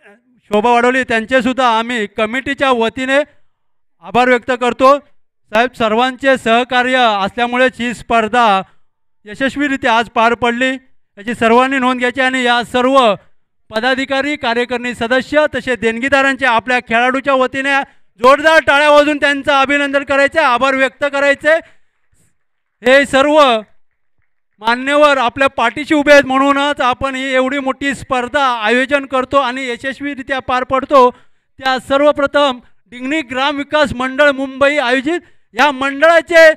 शोभा वाढवली त्यांचेसुद्धा आम्ही कमिटीच्या वतीने आभार व्यक्त करतो। साहेब सर्वांचे सहकार्य असल्यामुळेच ही स्पर्धा यशस्वीरित्या आज पार पडली, याची सर्वांनी नोंद घ्यायची आणि या सर्व पदाधिकारी कार्यकारिणी सदस्य तसेच देणगीदारांचे आपल्या खेळाडूच्या वतीने जोरदार टाळ्या वाजवून त्यांचं अभिनंदन करायचे, आभार व्यक्त करायचे। हे सर्व मान्यवर आपल्या पाठीशी उभे आहेत म्हणूनच आपण ही एवढी मोठी स्पर्धा आयोजन करतो आणि यशस्वीरित्या पार पडतो। त्या सर्वप्रथम डिंगणी ग्राम विकास मंडळ मुंबई आयोजित या मंडळाचे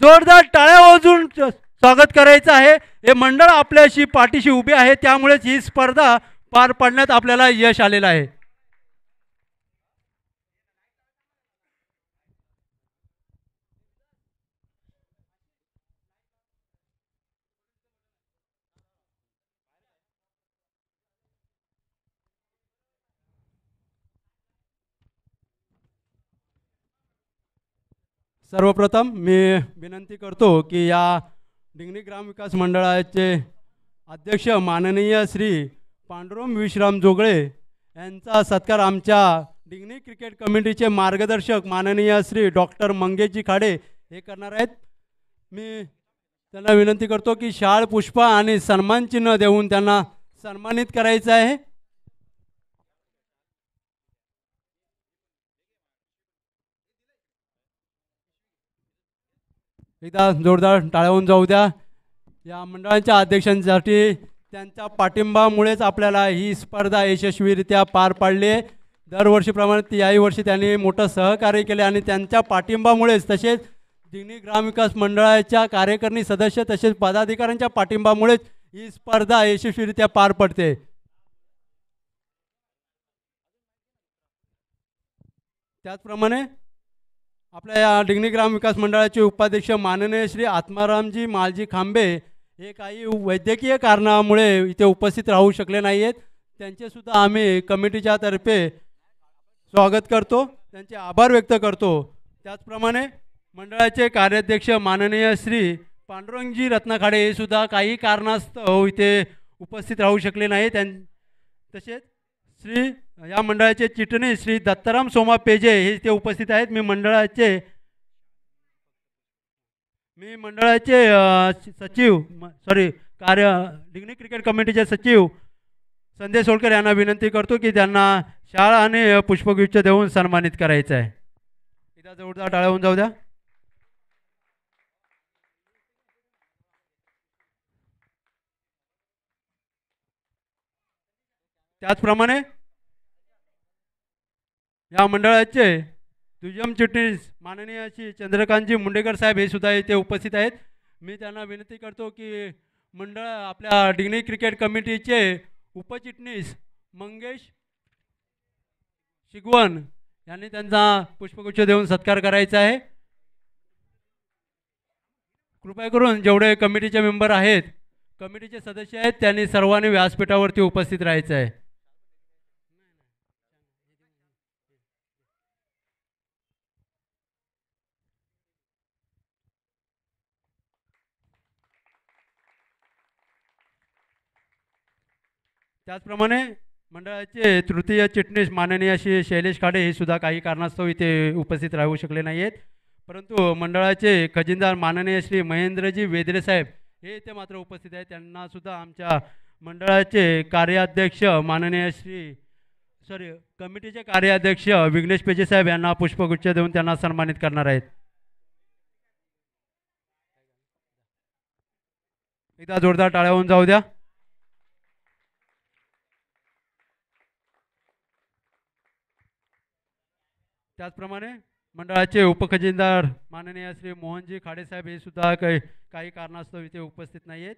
जोरदार टाळ्या वाजवून स्वागत करायचं आहे। हे मंडळ आपल्याशी पाठीशी उभे आहे, त्यामुळेच ही स्पर्धा पार पाडण्यात आपल्याला यश आलेलं आहे। सर्वप्रथम मी विनंती करतो की या डिंगणी ग्राम विकास मंडळाचे अध्यक्ष माननीय श्री पांडुरंग विश्राम जोगळे यांचा सत्कार आमच्या डिंगणी क्रिकेट कमिटीचे मार्गदर्शक माननीय श्री डॉक्टर मंगेशजी खाडे हे करणार आहेत। मी त्यांना विनंती करतो की शाल पुष्प आणि सन्मान चिन्ह देऊन त्यांना सन्मानित करायचं आहे। एकदा जोरदार टाळ्या जाऊ द्या। या मंडळाच्या अध्यक्षांसाठी त्यांच्या पाठिंबामुळेच आपल्याला ही स्पर्धा यशस्वीरित्या पार पाडली आहे। दरवर्षीप्रमाणे याही वर्षी त्यांनी मोठं सहकार्य केले आणि त्यांच्या पाठिंबामुळेच तसेच डिंगणी ग्रामविकास मंडळाच्या कार्यकारिणी सदस्य तसेच पदाधिकाऱ्यांच्या पाठिंबामुळेच ही स्पर्धा यशस्वीरित्या पार पडते। त्याचप्रमाणे आपल्या या डिंगणी ग्राम विकास मंडळाचे उपाध्यक्ष माननीय श्री आत्मारामजी मालजी खांबे हे काही वैद्यकीय कारणामुळे इथे उपस्थित राहू शकले नाही आहेत, त्यांचे सुद्धा आम्ही कमिटीच्या तर्फे स्वागत करतो, त्यांचे आभार व्यक्त करतो। त्याचप्रमाणे मंडळाचे कार्याध्यक्ष माननीय श्री पांडुरंगजी रत्नाखाडे हे सुद्धा काही कारणास्तव इथे उपस्थित राहू शकले नाही। तसेच श्री या मंडळाचे चिटणीस श्री दत्ताराम सोमा पेजे हे इथे उपस्थित आहेत। मी मंडळाचे सचिव डिंगणी क्रिकेट कमिटीचे सचिव संदेश सोळकर यांना विनंती करतो की त्यांना शाल आणि पुष्पगुच्छ देऊन सन्मानित करायचं आहे। एकदा जोरदार टाळ्या होऊन जाऊ द्या। त्याचप्रमाणे या मंडळाचे दुय्यम चिटणीस माननीय श्री चंद्रकांतजी मुंडेकर साहेब हे सुद्धा इथे उपस्थित आहेत। मी त्यांना विनंती करतो की मंडळ आपल्या डिंगणी क्रिकेट कमिटीचे उपचिटणीस मंगेश शिगवन यांनी त्यांचा पुष्पगुच्छ देऊन सत्कार करायचा आहे। कृपया करून जेवढे कमिटीचे मेंबर आहेत, कमिटीचे सदस्य आहेत, त्यांनी सर्वांनी व्यासपीठावरती उपस्थित राहायचं आहे। त्याचप्रमाणे मंडळाचे तृतीय चिटणीस माननीय श्री शैलेश खाडे हे सुद्धा काही कारणास्तव इथे उपस्थित राहू शकले नाही आहेत, परंतु मंडळाचे खजिनदार माननीय श्री महेंद्रजी वेदरे साहेब हे इथे मात्र उपस्थित आहेत। त्यांना सुद्धा आमच्या मंडळाचे कार्याध्यक्ष माननीय कमिटीचे कार्याध्यक्ष विघ्नेश पेजे साहेब यांना पुष्पगुच्छ देऊन त्यांना सन्मानित करणार आहेत। एकदा जोरदार टाळ्या होऊन जाऊ द्या। त्याचप्रमाणे मंडळाचे उपखजिनदार माननीय श्री मोहनजी खाडे साहेब हे सुद्धा काही कारणास्तव इथे उपस्थित नाही आहेत,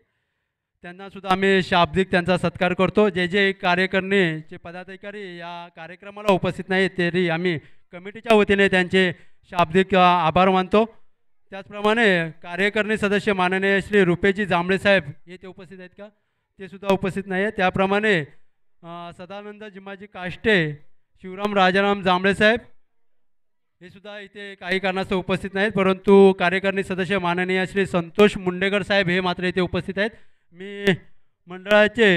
त्यांना सुद्धा आम्ही शाब्दिक त्यांचा सत्कार करतो। जे जे कार्यकारिणीचे पदाधिकारी या कार्यक्रमाला उपस्थित नाहीत तरी आम्ही कमिटीच्या वतीने त्यांचे शाब्दिक आभार मानतो। त्याचप्रमाणे कार्यकारिणी सदस्य माननीय श्री रुपेशजी जांभळे साहेब हे ते उपस्थित आहेत का? ते सुद्धा उपस्थित नाही आहेत। त्याप्रमाणे सदानंद जिमाजी काष्टे, शिवराम राजाराम जांभळे साहेब हे सुद्धा इथे काही कारणास्तव उपस्थित नाहीत, परंतु कार्यकारिणी सदस्य माननीय श्री संतोष मुंडेकर साहेब हे मात्र इथे उपस्थित आहेत। मी मंडळाचे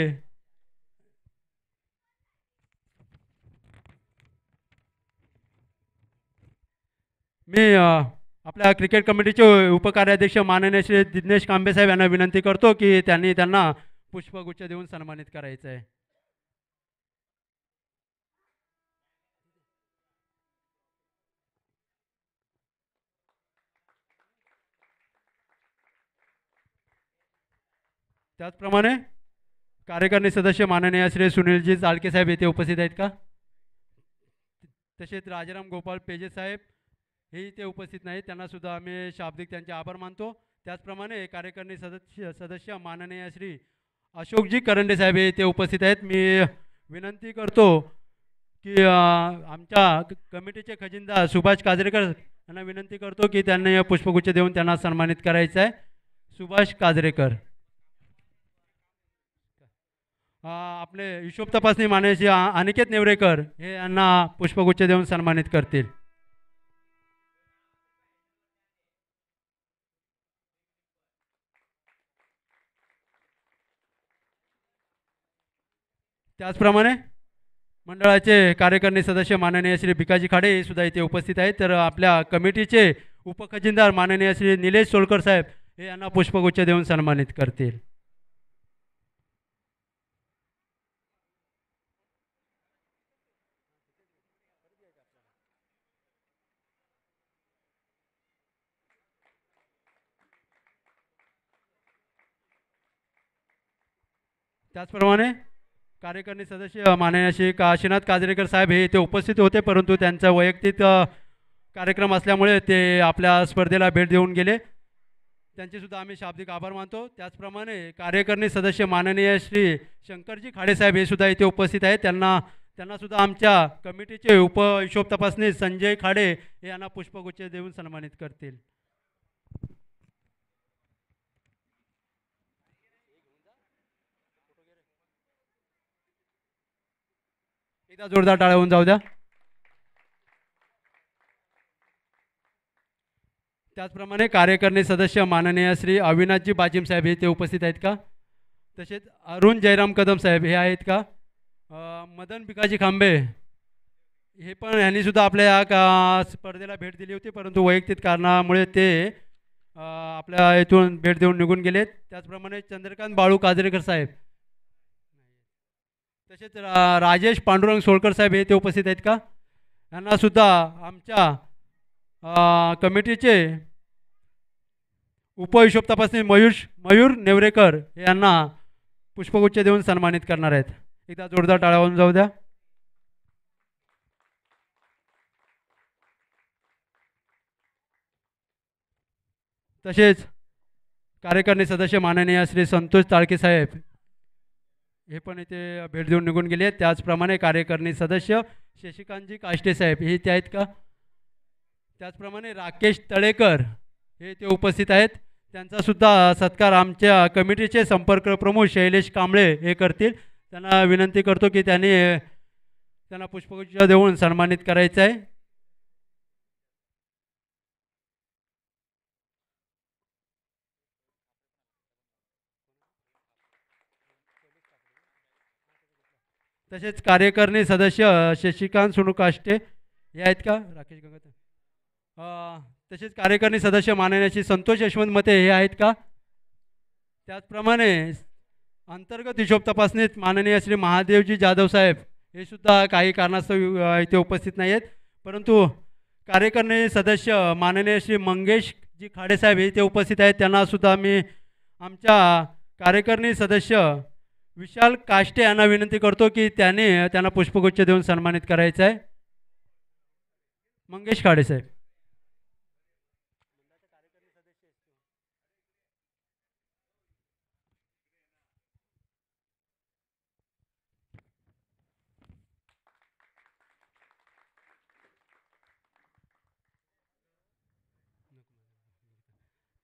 मी आपल्या क्रिकेट कमिटीचे उपकार्याध्यक्ष माननीय श्री दिनेश कांबे साहेब यांना विनंती करतो की त्यांनी त्यांना पुष्पगुच्छ देऊन सन्मानित करायचं आहे. त्याचप्रमाणे कार्यकारिणी सदस्य माननीय श्री सुनीलजी चाळके साहेब येथे उपस्थित आहेत का? तसेच राजाराम गोपाळ पेजे साहेब हे इथे उपस्थित नाहीत, त्यांना सुद्धा आम्ही शाब्दिक त्यांचे आभार मानतो. त्याचप्रमाणे कार्यकारिणी सदस्य माननीय श्री अशोकजी करंडे साहेब हे इथे उपस्थित आहेत. मी विनंती करतो की आमच्या कमिटीचे खजिनदार सुभाष काजरेकर यांना विनंती करतो की त्यांनी पुष्पगुच्छ देऊन त्यांना सन्मानित करायचं आहे. सुभाष काजरेकर. आपले हिशोब तपासणी मान्याचे अनिकेत नेवरेकर हे यांना पुष्पगुच्छ देऊन सन्मानित करतील. त्याचप्रमाणे मंडळाचे कार्यकारिणी सदस्य माननीय श्री भिकाजी खाडे हे सुद्धा इथे उपस्थित आहेत. तर आपल्या कमिटीचे उपखजिनदार माननीय श्री निलेश सोलकर साहेब हे यांना पुष्पगुच्छ देऊन सन्मानित करतील. त्याचप्रमाणे कार्यकारिणी सदस्य माननीय श्री काशीनाथ काजरेकर साहेब हे इथे उपस्थित होते, परंतु त्यांचा वैयक्तिक कार्यक्रम असल्यामुळे ते आपल्या स्पर्धेला भेट देऊन गेले. त्यांचे सुद्धा आम्ही शाब्दिक आभार मानतो. त्याचप्रमाणे कार्यकारिणी सदस्य माननीय श्री शंकरजी खाडे साहेब हे सुद्धा इथे उपस्थित आहेत. त्यांना सुद्धा आमच्या कमिटीचे हिशोब तपासणी संजय खाडे हे यांना पुष्पगुच्छ देऊन सन्मानित करतील. एकदा जोरदार टाळ्या होऊन जाऊ द्या. त्याचप्रमाणे कार्यकारिणी सदस्य माननीय श्री अविनाशजी बाजिम साहेब हे ते उपस्थित आहेत का? तसेच अरुण जयराम कदम साहेब हे आहेत का? मदन भिकाजी खांबे हे पण यांनी सुद्धा आपल्या या स्पर्धेला भेट दिली होती, परंतु वैयक्तिक कारणामुळे ते आपल्या इथून भेट देऊन निघून गेलेत. त्याचप्रमाणे चंद्रकांत बाळू काजरेकर साहेब, तसेच राजेश पांडुरंग सोळकर साहेब हे ते उपस्थित आहेत का? यांना सुद्धा आमच्या कमिटीचे उपहिशोब तपासणी मयूर नेवरेकर यांना पुष्पगुच्छ देऊन सन्मानित करणार आहेत. एकदा जोरदार टाळ्या होऊन जाऊ द्या. तसेच कार्यकारिणी सदस्य माननीय श्री संतोष ताळके साहेब हे पण इथे भेट देऊन निघून गेले. त्याचप्रमाणे कार्यकारिणी सदस्य शशिकांतजी काष्टे साहेब हे इथे आहेत का? त्याचप्रमाणे राकेश तळेकर हे ते उपस्थित आहेत. त्यांचा सुद्धा सत्कार आमच्या कमिटीचे संपर्क प्रमुख शैलेश कांबळे हे करतील. त्यांना विनंती करतो की त्यांना पुष्पगुच्छ देऊन सन्मानित करायचं आहे. तसेच कार्यकारिणी सदस्य शशिकांत सोनू काष्टे हे आहेत का? राकेश गंगत. तसेच कार्यकारिणी सदस्य माननीय संतोष यशवंत मते हे आहेत का? त्याचप्रमाणे अंतर्गत हिशोब तपासणीत माननीय श्री महादेवजी जाधव साहेब हे सुद्धा काही कारणास्तव इथे उपस्थित नाही आहेत, परंतु कार्यकारिणी सदस्य माननीय श्री मंगेशजी खाडे साहेब हे इथे उपस्थित आहेत. त्यांना सुद्धा मी आमच्या कार्यकारिणी सदस्य विशाल काष्टे यांना विनंती करतो की त्यांना पुष्पगुच्छ देऊन सन्मानित करायचं आहे. मंगेश खाडे साहेब.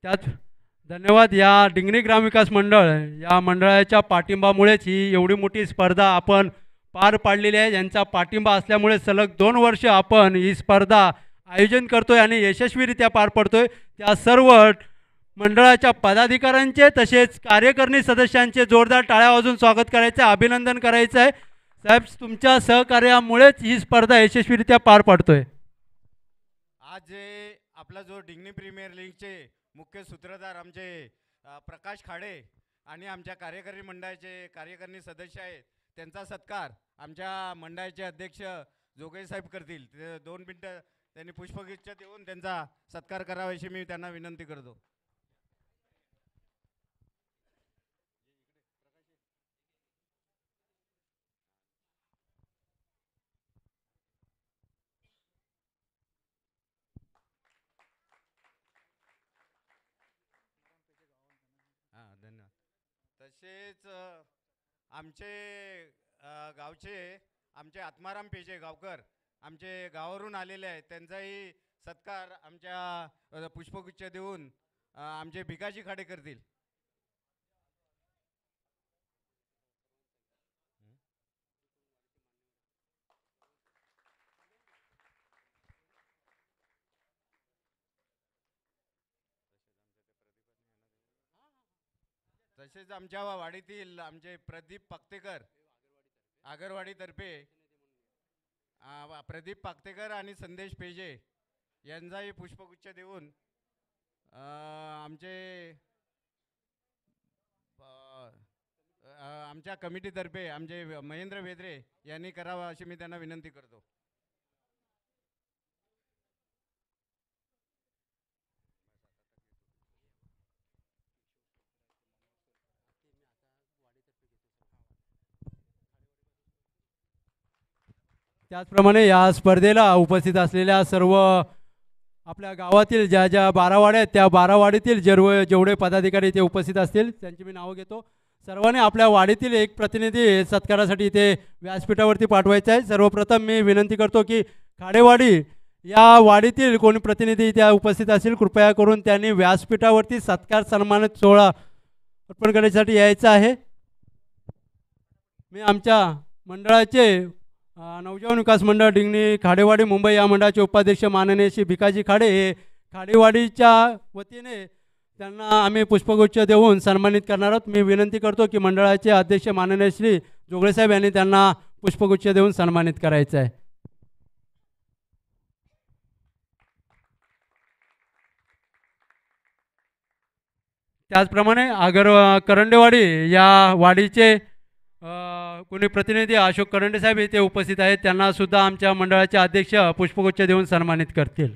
त्यात धन्यवाद. या डिंगणी ग्रामविकास मंडळ या मंडळाच्या पाठिंबामुळेच ही एवढी मोठी स्पर्धा आपण पार पाडलेली आहे. यांचा पाठिंबा असल्यामुळे सलग 2 वर्ष आपण ही स्पर्धा आयोजन करतोय आणि यशस्वीरित्या पार पडतोय. त्या सर्व मंडळाच्या पदाधिकाऱ्यांचे तसेच कार्यकारिणी सदस्यांचे जोरदार टाळ्या वाजवून स्वागत करायचं आहे, अभिनंदन करायचं आहे. साहेब, तुमच्या सहकार्यामुळेच ही स्पर्धा यशस्वीरित्या पार पडतोय. आज आपला जो डिग्नी प्रीमियर लीगचे मुख्य सूत्रधार आमचे प्रकाश खाडे आणि आमच्या कार्यकारी मंडळाचे कार्यकारिणी सदस्य आहेत, त्यांचा सत्कार आमच्या मंडळाचे अध्यक्ष जोगे साहेब करतील. 2 मिनिटं त्यांनी पुष्पगुच्छ देऊन त्यांचा सत्कार करावा अशी मी त्यांना विनंती करतो. हां, धन्यवाद. तसेच आमचे गावचे आमचे आत्माराम पेजे गावकर आमचे गावावरून आलेले आहेत, त्यांचाही सत्कार आमच्या पुष्पगुच्छ देऊन आमचे भिकाजी खाडे करतील. तसेच आमच्या वाडीतील आमचे प्रदीप पाक्तेकर आगरवाडीतर्फे प्रदीप पाक्तेकर आणि संदेश पेजे यांचाही पुष्पगुच्छ देऊन आमच्या कमिटीतर्फे आमचे महेंद्र वेद्रे यांनी करावा अशी मी त्यांना विनंती करतो. त्याचप्रमाणे या स्पर्धेला उपस्थित असलेल्या सर्व आपल्या गावातील ज्या ज्या 12 वाड्या आहेत त्या 12 वाडीतील जेवढे पदाधिकारी इथे उपस्थित असतील त्यांची मी नावं घेतो. सर्वांनी आपल्या वाडीतील एक प्रतिनिधी सत्कारासाठी इथे व्यासपीठावरती पाठवायचा आहे. सर्वप्रथम मी विनंती करतो की खाडेवाडी या वाडीतील कोणी प्रतिनिधी इथे उपस्थित असतील कृपया करून त्यांनी व्यासपीठावरती सत्कार सन्मानित सोहळा अर्पण करण्यासाठी यायचं आहे. मी आमच्या मंडळाचे नवजीवन विकास मंडळ डिंगणी खाडेवाडी मुंबई या मंडळाचे उपाध्यक्ष माननीय श्री भिकाजी खाडे हे खाडेवाडीच्या वतीने त्यांना आम्ही पुष्पगुच्छ देऊन सन्मानित करणार आहोत. मी विनंती करतो की मंडळाचे अध्यक्ष माननीय श्री जोगळे साहेब यांनी त्यांना पुष्पगुच्छ देऊन सन्मानित करायचं आहे. त्याचप्रमाणे करंडेवाडी या वाडीचे कोणी प्रतिनिधी अशोक करंडे साहेब इथे उपस्थित आहेत, त्यांना सुद्धा आमच्या मंडळाचे अध्यक्ष पुष्पगुच्छ देऊन सन्मानित करतील.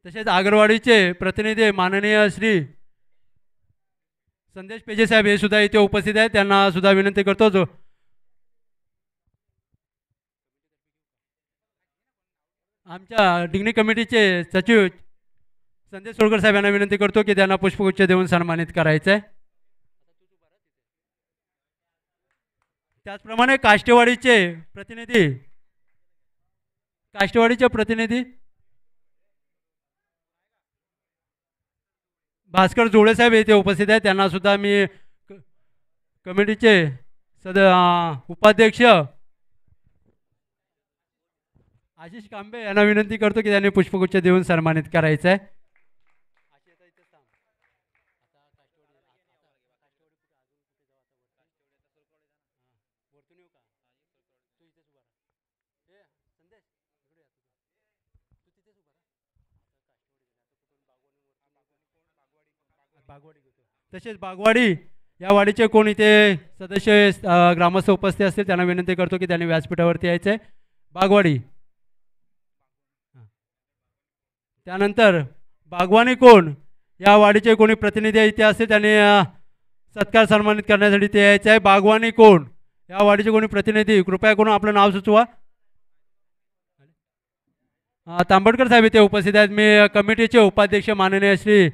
तसेच आगरवाडीचे प्रतिनिधी माननीय श्री संदेश पेजे साहेब हे सुद्धा इथे उपस्थित आहेत, त्यांना सुद्धा विनंती करतो जो आमच्या डिग्नी कमिटीचे सचिव संदेश सोळकर साहेब यांना विनंती करतो की त्यांना पुष्पगुच्छ देऊन सन्मानित करायचं आहे. त्याचप्रमाणे काष्टेवाडीचे प्रतिनिधी भास्कर जोळे साहेब येथे उपस्थित आहेत, त्यांना सुद्धा मी कमिटीचे उपाध्यक्ष आशिष कांबे यांना विनंती करतो की त्यांनी पुष्पगुच्छ देऊन सन्मानित करायचं आहे. तसेच बागवाडी या वाडीचे कोण इथे सदस्य ग्रामस्थ उपस्थित असतील त्यांना विनंती करतो की त्यांनी व्यासपीठावरती यायचं आहे. बागवाडी त्यानंतर बागवानी कोण या वाडीचे कोणी प्रतिनिधी इथे असतील त्यांनी सत्कार सन्मानित करण्यासाठी ते यायचं आहे. बागवानी कोण या वाडीचे कोणी प्रतिनिधी कृपया करून आपलं नाव सुचवा. तांबडकर साहेब इथे उपस्थित आहेत. मी कमिटीचे उपाध्यक्ष माननीय श्री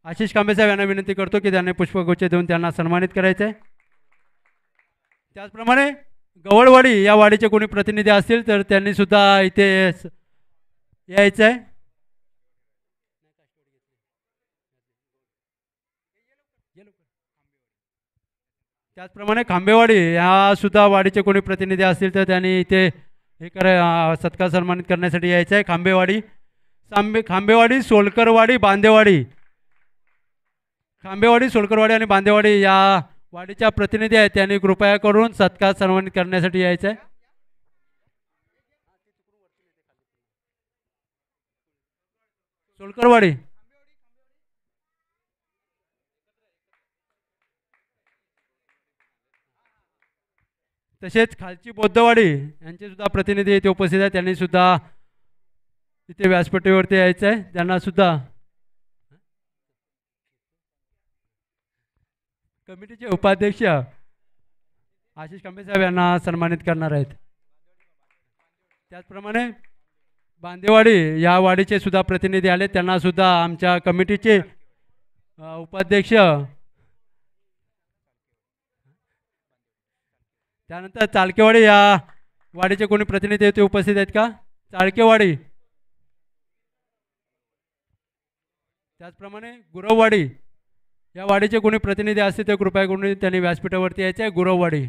आशिष कांबे साहेब यांना विनंती करतो की त्यांनी पुष्पगुच्छ देऊन त्यांना सन्मानित करायचं आहे. त्याचप्रमाणे गवळवाडी या वाडीचे कोणी प्रतिनिधी असतील तर त्यांनी सुद्धा इथे यायचं आहे. त्याचप्रमाणे खांबेवाडी या सुद्धा वाडीचे कोणी प्रतिनिधी असतील तर त्यांनी इथे हे सत्कार सन्मानित करण्यासाठी यायचं आहे. खांबेवाडी सोलकरवाडी बांदेवाडी आणि बांदेवाडी या वाडीच्या प्रतिनिधी आहेत त्यांनी कृपया करून सत्कार सन्मानित करण्यासाठी यायचं आहे. सोलकरवाडी तसेच खालची बौद्धवाडी यांचे सुद्धा प्रतिनिधी इथे उपस्थित आहेत. त्यांनी सुद्धा इथे व्यासपीठावरती यायचं आहे. त्यांना सुद्धा कमिटीचे उपाध्यक्ष आशिष कांबे साहेब यांना सन्मानित करणार आहेत. त्याचप्रमाणे बांदेवाडी या वाडीचे सुद्धा प्रतिनिधी आले. त्यांना सुद्धा आमच्या कमिटीचे उपाध्यक्ष त्यानंतर चाळकेवाडी या वाडीचे कोणी प्रतिनिधी ते उपस्थित आहेत का? चाळकेवाडी त्याचप्रमाणे गुरववाडी या वाडीचे कोणी प्रतिनिधी असतील ते कृपया करून त्यांनी व्यासपीठावरती यायचे आहे. गुरववाडी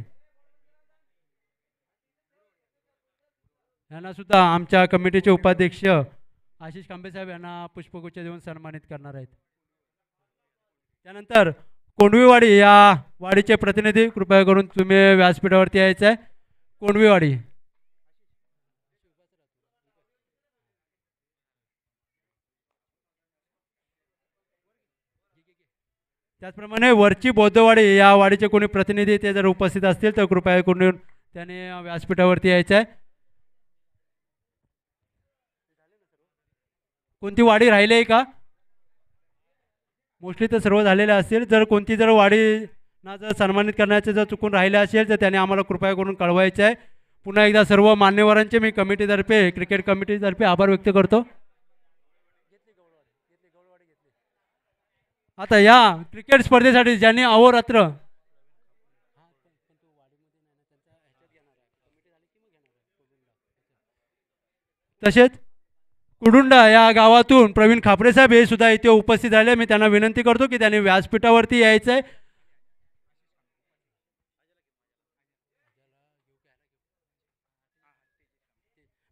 यांना सुद्धा आमच्या कमिटीचे उपाध्यक्ष आशिष कांबे साहेब यांना पुष्पगुच्छ देऊन सन्मानित करणार आहेत. त्यानंतर कोंडवीवाडी या वाडीचे प्रतिनिधी कृपया करून तुम्ही व्यासपीठावरती यायचं आहे. कोंडवीवाडी त्याचप्रमाणे वरची बौद्धवाडी या वाडीचे कोणी प्रतिनिधी ते जर उपस्थित असतील तर कृपया करून त्यांनी व्यासपीठावरती यायचं आहे. कोणती वाडी राहिली आहे का? मोस्टली तर सर्व झालेले असतील. जर कोणती जर वाडीना जर सन्मानित करण्याचे जर चुकून राहिले असेल तर त्याने आम्हाला कृपया करून कळवायचे आहे. पुन्हा एकदा सर्व मान्यवरांचे मी कमिटीतर्फे क्रिकेट कमिटीतर्फे आभार व्यक्त करतो. आता या क्रिकेट स्पर्धेसाठी ज्यांनी अहोरात्र तसेच कुडुंडा या गावातून प्रवीण खापरे साहेब हे सुद्धा इथे उपस्थित झाले. मी त्यांना विनंती करतो की त्यांनी व्यासपीठावरती यायचं आहे.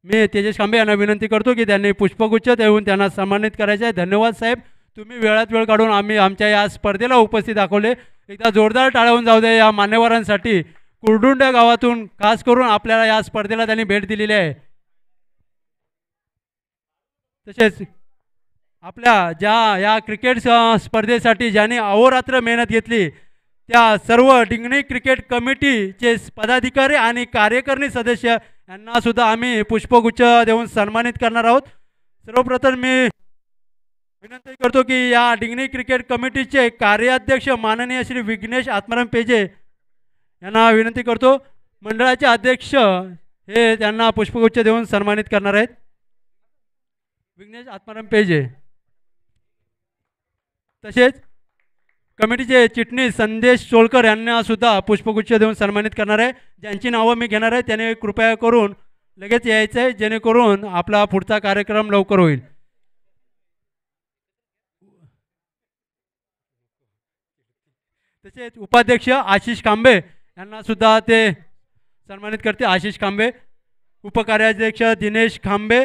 मी तेजस कांबे यांना विनंती करतो की त्यांनी पुष्पगुच्छ देऊन त्यांना सन्मानित करायचे आहे. धन्यवाद साहेब, तुम्ही वेळात वेळ काढून आमच्या या स्पर्धेला उपस्थित दाखवले. एकदा जोरदार टाळ्यावून जाऊ दे या मान्यवरांसाठी. कुरडुंडा गावातून खास करून आपल्याला या स्पर्धेला त्यांनी भेट दिलेली आहे. तसेच आपल्या ज्या या क्रिकेट स्पर्धेसाठी ज्यांनी अहोरात्र मेहनत घेतली त्या सर्व डिंगणी क्रिकेट कमिटीचे पदाधिकारी आणि कार्यकारिणी सदस्य यांना सुद्धा आम्ही पुष्पगुच्छ देऊन सन्मानित करणार आहोत. सर्वप्रथम मी विनंती करतो की या डिंगणी क्रिकेट कमिटीचे कार्याध्यक्ष माननीय श्री विघ्नेश आत्माराम पेजे यांना विनंती करतो. मंडळाचे अध्यक्ष हे त्यांना पुष्पगुच्छ देऊन सन्मानित करणार आहेत. विघ्नेश आत्माराम पेजे तसेच कमिटीचे चिटणीस संदेश सोलकर यांना सुद्धा पुष्पगुच्छ देऊन सन्मानित करणार आहे. ज्यांची नावं मी घेणार आहे त्याने कृपया करून लगेच यायचं आहे जेणेकरून आपला पुढचा कार्यक्रम लवकर होईल. तसेच उपाध्यक्ष आशिष कांबे यांना सुद्धा ते सन्मानित करते. आशिष कांबे, उपकार्याध्यक्ष दिनेश खांबे,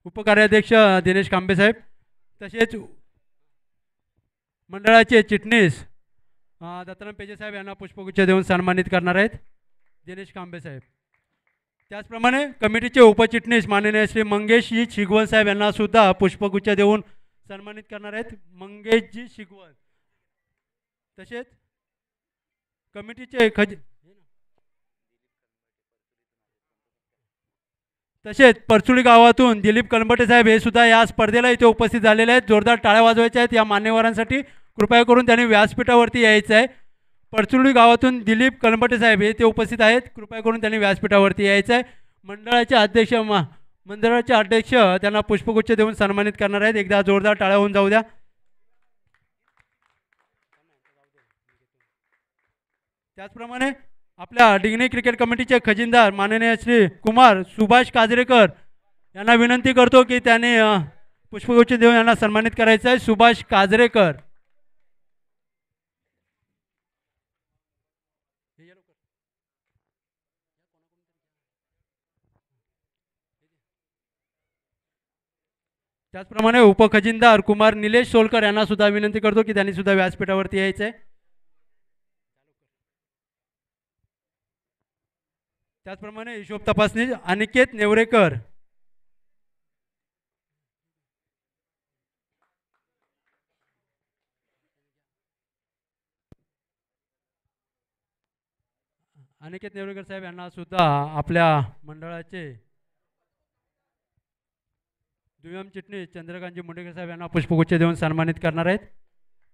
उपकार्याध्यक्ष दिनेश खांबे साहेब, तसेच मंडळाचे चिटणीस दत्ताराम पेजे साहेब यांना पुष्पगुच्छ देऊन सन्मानित करणार आहेत. दिनेश खांबे साहेब. त्याचप्रमाणे कमिटीचे उपचिटणीस माननीय श्री मंगेशजी शिगवण साहेब यांना सुद्धा पुष्पगुच्छ देऊन सन्मानित करणार आहेत. मंगेशजी शिगवण. तसेच कमिटीचे तसेच परचुळी गावातून दिलीप कलंबटे साहेब हे सुद्धा या स्पर्धेला इथे उपस्थित झालेले आहेत. जोरदार टाळ्या वाजवायच्या आहेत या मान्यवरांसाठी. कृपया करून त्यांनी व्यासपीठावरती यायचं आहे. परचुळी गावातून दिलीप कलंबटे साहेब हे ते उपस्थित आहेत. कृपया करून त्यांनी व्यासपीठावरती यायचं आहे. मंडळाचे अध्यक्ष त्यांना पुष्पगुच्छ देऊन सन्मानित करणार आहेत. एकदा जोरदार टाळ्या होऊन जाऊ द्या. त्याचप्रमाणे आपल्या डिंगणी क्रिकेट कमिटीचे खजिनदार माननीय श्री कुमार सुभाष काजरेकर यांना विनंती करतो की त्यांनी पुष्पगुच्छ देऊन यांना सन्मानित करायचं आहे. सुभाष काजरेकर. त्याचप्रमाणे उपखजिनदार कुमार निलेश सोलकर यांना सुद्धा विनंती करतो की त्यांनी सुद्धा व्यासपीठावरती यायचं आहे. त्याचप्रमाणे हिशोब तपासणी अनिकेत नेवरेकर. अनिकेत नेवरेकर साहेब यांना सुद्धा आपल्या मंडळाचे दुय्यम चिटणीस चंद्रकांतजी मुंडेकर साहेब यांना पुष्पगुच्छ देऊन सन्मानित करणार आहेत.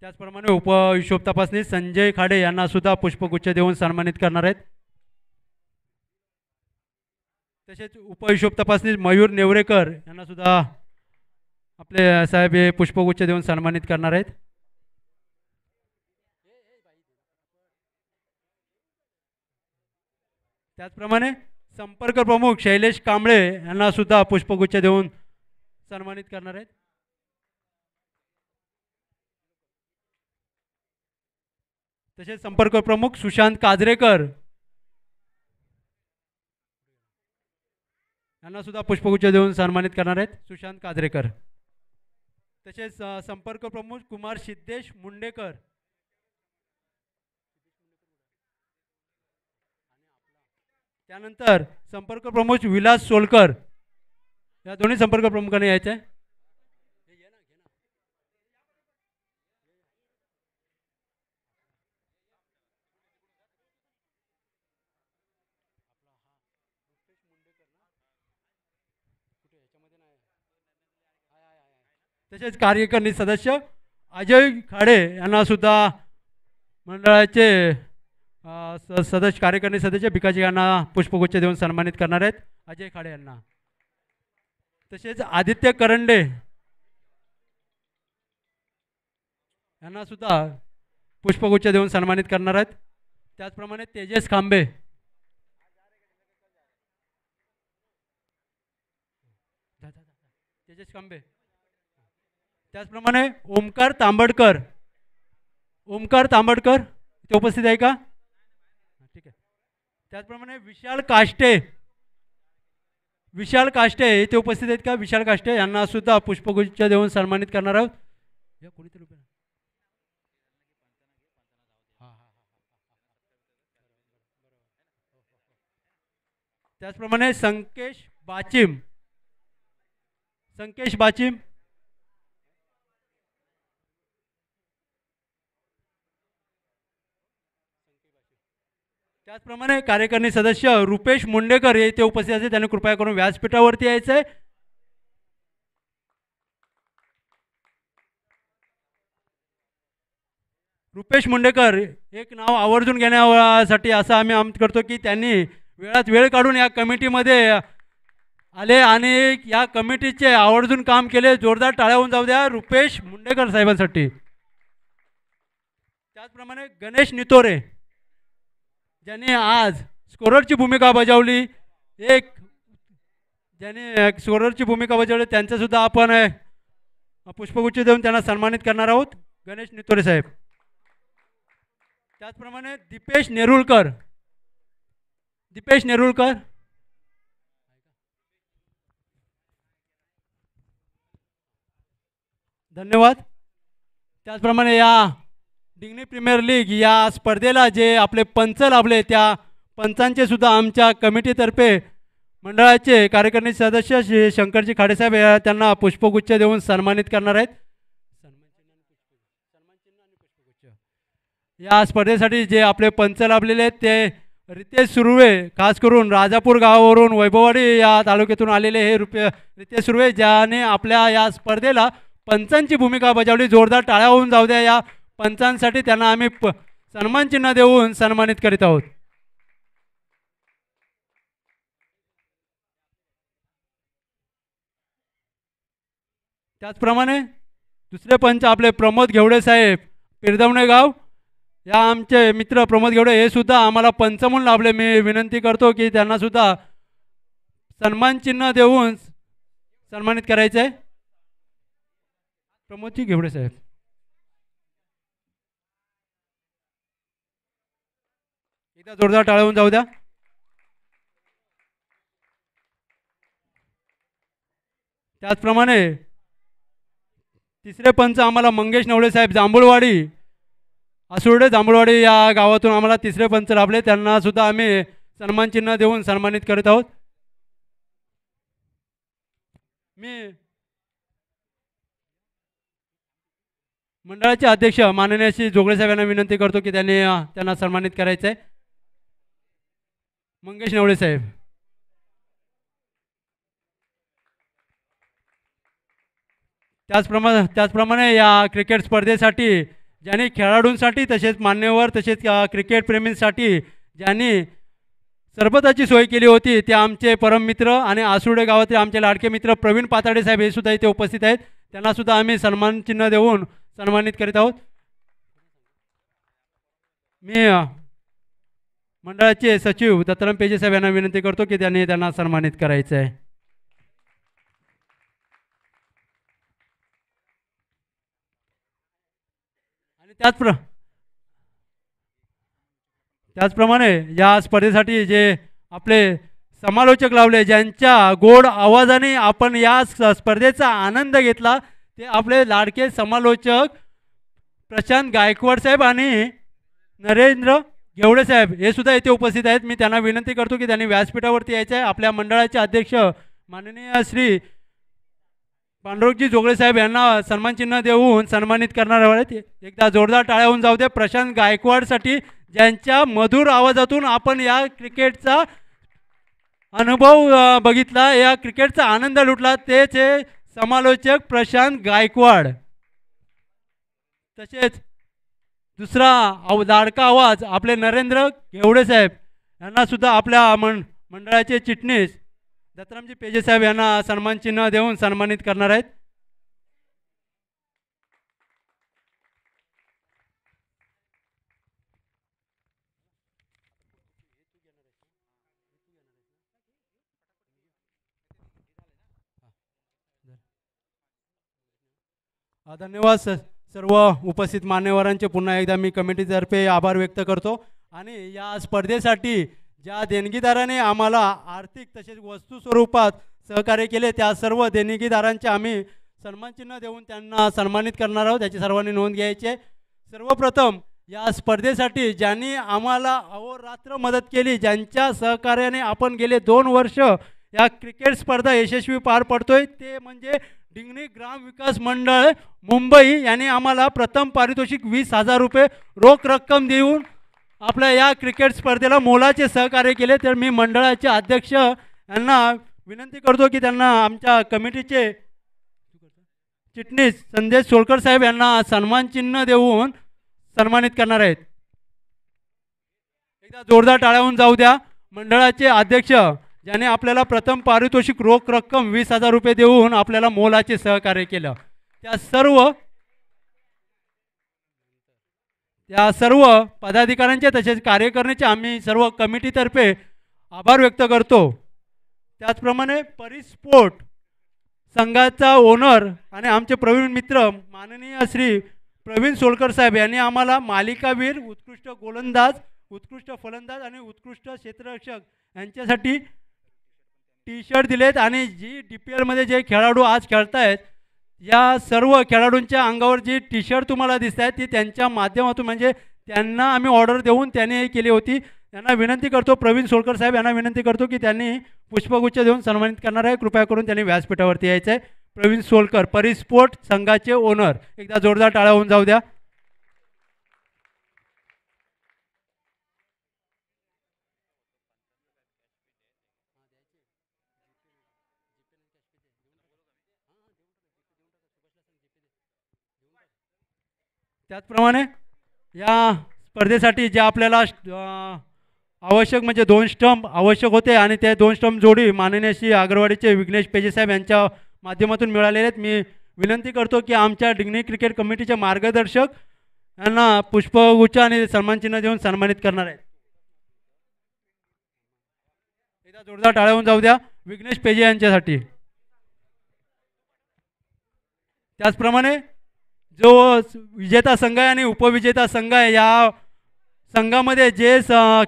त्याचप्रमाणे हिशोब तपासणी संजय खाडे यांना सुद्धा पुष्पगुच्छ देऊन सन्मानित करणार आहेत. तसेच उपहिशोब तपासणी मयूर नेवरेकर यांना सुद्धा आपले साहेब हे पुष्पगुच्छ देऊन सन्मानित करणार आहेत. त्याचप्रमाणे संपर्क प्रमुख शैलेश कांबळे यांना सुद्धा पुष्पगुच्छ देऊन सन्मानित करणार आहेत. तसेच संपर्क प्रमुख सुशांत काजरेकर यांना सुद्धा पुष्पगुच्छ देऊन सन्मानित करणार आहेत. सुशांत काजरेकर. तसेच संपर्क प्रमुख कुमार सिद्धेश मुंडेकर त्यानंतर संपर्क प्रमुख विलास सोलकर या दोन्ही संपर्क प्रमुखांनी यायचे आहे. तसेच कार्यकारिणी सदस्य अजय खाडे यांना सुद्धा मंडळाचे सदस्य कार्यकारिणी सदस्य भिकाजी यांना पुष्पगुच्छ देऊन सन्मानित करणार आहेत. अजय खाडे यांना. तसेच आदित्य करंडे यांना सुद्धा पुष्पगुच्छ देऊन सन्मानित करणार आहेत. त्याचप्रमाणे तेजस खांबे त्याचप्रमाणे ओमकार तांबडकर इथे उपस्थित आहे का? ठीक आहे. त्याचप्रमाणे विशाल काष्टे इथे उपस्थित आहेत का? विशाल काष्टे यांना सुद्धा पुष्पगुच्छ देऊन सन्मानित करणार आहोत. त्याचप्रमाणे संकेश बाचिम त्याचप्रमाणे कार्यकारिणी सदस्य रुपेश मुंडेकर हे इथे उपस्थित आहेत. त्यांनी कृपया करून व्यासपीठावरती यायचं आहे. रुपेश मुंडेकर एक नाव आवर्जून घेण्यासाठी असं आम्ही आमंत्रित करतो की त्यांनी वेळात वेळ काढून या कमिटीमध्ये आले आणि या कमिटीचे आवर्जून काम केले. जोरदार टाळ्या होऊन जाऊ द्या रुपेश मुंडेकर साहेबांसाठी. त्याचप्रमाणे गणेश नितोरे ज्यांनी आज स्कोररची भूमिका बजावली त्यांचंसुद्धा आपण पुष्पगुच्छ देऊन त्यांना सन्मानित करणार आहोत. गणेश नितोरे साहेब. त्याचप्रमाणे दीपेश नेरुळकर धन्यवाद. त्याचप्रमाणे या डिग्नी प्रीमियर लीग या स्पर्धेला जे आपले पंच लाभले त्या पंचांचे सुद्धा आमच्या कमिटीतर्फे मंडळाचे कार्यकारिणी सदस्य श्री शंकरजी खाडेसाहेब त्यांना पुष्पगुच्छ देऊन सन्मानित करणार आहेत. या स्पर्धेसाठी जे आपले पंच लाभलेले आहेत ते रितेश सुर्वे, खास करून राजापूर गावावरून वैभववाडी या तालुक्यातून आलेले हे रितेश सुर्वे ज्याने आपल्या या स्पर्धेला पंचांची भूमिका बजावली. जोरदार टाळ्या होऊन जाऊ द्या या पंचांसाठी. त्यांना आम्ही सन्मान चिन्ह देऊन सन्मानित करीत आहोत. त्याचप्रमाणे दुसरे पंच आपले प्रमोद घेवडे साहेब पिरदवणे गाव या आमचे मित्र प्रमोद घेवडे हे सुद्धा आम्हाला पंच म्हणून लाभले. मी विनंती करतो की त्यांना सुद्धा सन्मान चिन्ह देऊन सन्मानित करायचं आहे. प्रमोदजी घेवडे साहेब. एकदा जोरदार टाळ्या होऊन जाऊ द्या. त्याचप्रमाणे तिसरे पंच आम्हाला मंगेश नवले साहेब जांभूळवाडी आसुर्डे जांभूळवाडी या गावातून आम्हाला तिसरे पंच लाभले, त्यांना सुद्धा आम्ही सन्मान चिन्ह देऊन सन्मानित करत आहोत. मी मंडळाचे अध्यक्ष माननीय श्री जोगळे साहेब यांना विनंती करतो की त्यांना सन्मानित करायचं आहे. मंगेश नवळे साहेब. त्याचप्रमाणे या क्रिकेट स्पर्धेसाठी ज्यांनी खेळाडूंसाठी तसेच मान्यवर तसेच क्रिकेट प्रेमींसाठी ज्यांनी सरबताची सोय केली होती ते आमचे परममित्र आणि आसुर्डे गावातील आमचे लाडके मित्र प्रवीण पाताडे साहेब हे सुद्धा इथे उपस्थित आहेत. त्यांना सुद्धा आम्ही सन्मान चिन्ह देऊन सन्मानित करीत आहोत. मी मंडळाचे सचिव दत्ताराम पेजे साहेब यांना विनंती करतो की त्यांना सन्मानित करायचं आहे. आणि त्याचप्रमाणे या स्पर्धेसाठी जे आपले समालोचक लावले, ज्यांच्या गोड आवाजाने आपण या स्पर्धेचा आनंद घेतला, ते आपले लाडके समालोचक प्रशांत गायकवाड साहेब आणि नरेंद्र घेवडे साहेब हे सुद्धा इथे उपस्थित आहेत. मी त्यांना विनंती करतो की त्यांनी व्यासपीठावरती यायचं आहे. आपल्या मंडळाचे अध्यक्ष माननीय श्री पांडुरंगजी जोगळे साहेब यांना सन्मान चिन्ह देऊन सन्मानित करणार आहेत. एकदा जोरदार टाळ्या होऊन जाऊ दे प्रशांत गायकवाडसाठी, ज्यांच्या मधुर आवाजातून आपण या क्रिकेटचा अनुभव बघितला, या क्रिकेटचा आनंद लुटला. तेच हे समालोचक प्रशांत गायकवाड. तसेच दुसरा लाडका आवाज आपले नरेंद्र घेवडे साहेब यांना सुद्धा आपल्या मंडळाचे चिटणीस दत्तारामजी पेजे साहेब यांना सन्मान चिन्ह देऊन सन्मानित करणार आहेत. धन्यवाद सर्व उपस्थित मान्यवरांचे पुन्हा एकदा मी कमिटीतर्फे आभार व्यक्त करतो. आणि या स्पर्धेसाठी ज्या देणगीदाराने आम्हाला आर्थिक तसेच वस्तू स्वरूपात सहकार्य केले त्या सर्व देणगीदारांचे आम्ही सन्मान चिन्ह देऊन त्यांना सन्मानित करणार आहोत. याची सर्वांनी नोंद घ्यायची आहे. सर्वप्रथम या स्पर्धेसाठी ज्यांनी आम्हाला अहोरात्र मदत केली, ज्यांच्या सहकार्याने आपण गेले 2 वर्ष या क्रिकेट स्पर्धा यशस्वी पार पडतोय, ते म्हणजे डिंगणी ग्राम विकास मंडळ मुंबई यांनी आम्हाला प्रथम पारितोषिक 20,000 रुपये रोख रक्कम देऊन आपल्या या क्रिकेट स्पर्धेला मोलाचे सहकार्य केले. तर मी मंडळाचे अध्यक्ष यांना विनंती करतो की त्यांना आमच्या कमिटीचे चिटणीस संदेश सोलकर साहेब यांना सन्मान चिन्ह देऊन सन्मानित करणार आहेत. एकदा जोरदार टाळ्या होऊन जाऊ द्या. मंडळाचे अध्यक्ष ज्याने आपल्याला प्रथम पारितोषिक रोख रक्कम 20,000 रुपये देऊन आपल्याला मोलाचे सहकार्य केलं, त्या सर्व पदाधिकाऱ्यांचे तसेच कार्यकारिणीचे आम्ही सर्व कमिटीतर्फे आभार व्यक्त करतो. त्याचप्रमाणे परिस्पोर्ट संघाचा ओनर आणि आमचे प्रवीण मित्र माननीय श्री प्रवीण सोलकर साहेब यांनी आम्हाला मालिकावीर, उत्कृष्ट गोलंदाज, उत्कृष्ट फलंदाज आणि उत्कृष्ट क्षेत्ररक्षक यांच्यासाठी टी शर्ट दिलेत. आणि जी DPL मध्ये जे खेळाडू आज खेळत आहेत, या सर्व खेळाडूंच्या अंगावर जी टी शर्ट तुम्हाला दिसत आहेत ती त्यांच्या माध्यमातून म्हणजे त्यांना आम्ही ऑर्डर देऊन त्यांनी केली होती. त्यांना विनंती करतो, प्रवीण सोलकर साहेब यांना विनंती करतो की त्यांनी पुष्पगुच्छ देऊन सन्मानित करणार आहे. कृपया करून त्यांनी व्यासपीठावरती यायचं आहे. प्रवीण सोलकर, परिस्पोर्ट संघाचे ओनर. एकदा जोरदार टाळ्या होऊन जाऊ द्या. त्याचप्रमाणे या स्पर्धेसाठी जे आपल्याला आवश्यक म्हणजे 2 स्टंप आवश्यक होते आणि ते 2 स्टंप जोडी माननीय श्री आगरवाडीचे विघ्नेश पेजे साहेब यांच्या माध्यमातून मिळालेले आहेत. मी विनंती करतो की आमच्या डिंगणी क्रिकेट कमिटीचे मार्गदर्शक यांना पुष्पगुच्छ आणि सन्मान चिन्ह देऊन सन्मानित करणार आहेत. एकदा जोरदार टाळ्या होऊन जाऊ द्या विघ्नेश पेजे यांच्यासाठी. त्याचप्रमाणे जो विजेता संघ आहे आणि उपविजेता संघ आहे, या संघामध्ये जे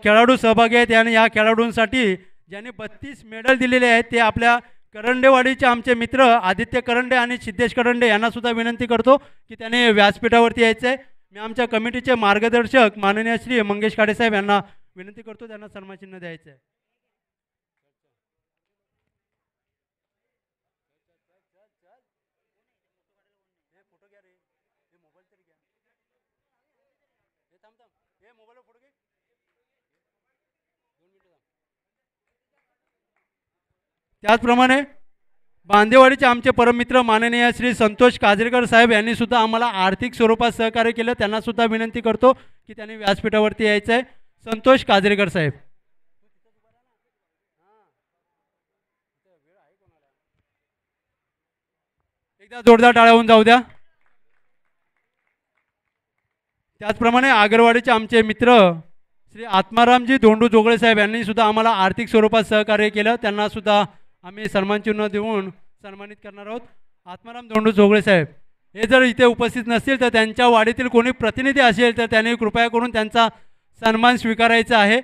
खेळाडू सहभागी आहेत आणि या खेळाडूंसाठी ज्यांनी 32 मेडल दिलेले आहेत ते आपल्या करंडेवाडीचे आमचे मित्र आदित्य करंडे आणि सिद्धेश करंडे यांना सुद्धा विनंती करतो की त्यांनी व्यासपीठावरती यायचं आहे. मी आमच्या कमिटीचे मार्गदर्शक माननीय श्री मंगेश खाडे साहेब यांना विनंती करतो, त्यांना सन्मानचिन्ह द्यायचं आहे. त्याचप्रमाणे बांदेवाडीचे आमचे परममित्र माननीय श्री संतोष काजरेकर साहेब यांनी सुद्धा आम्हाला आर्थिक स्वरूपात सहकार्य केलं, त्यांना सुद्धा विनंती करतो की त्यांनी व्यासपीठावरती यायचं आहे. संतोष काजरेकर साहेब. एकदा जोरदार टाळ्या होऊन जाऊ द्या. त्याचप्रमाणे आगरवाडीचे आमचे मित्र श्री आत्मारामजी धोंडू जोगळे साहेब यांनी सुद्धा आम्हाला आर्थिक स्वरूपात सहकार्य केलं, त्यांना सुद्धा आम्ही सन्मानचिन्ह देऊन सन्मानित करणार आहोत. आत्माराम धोंडू जोगळे साहेब हे जर इथे उपस्थित नसतील तर त्यांच्या वाडीतील कोणी प्रतिनिधी असेल तर त्यांनी कृपया करून त्यांचा सन्मान स्वीकारायचा आहे.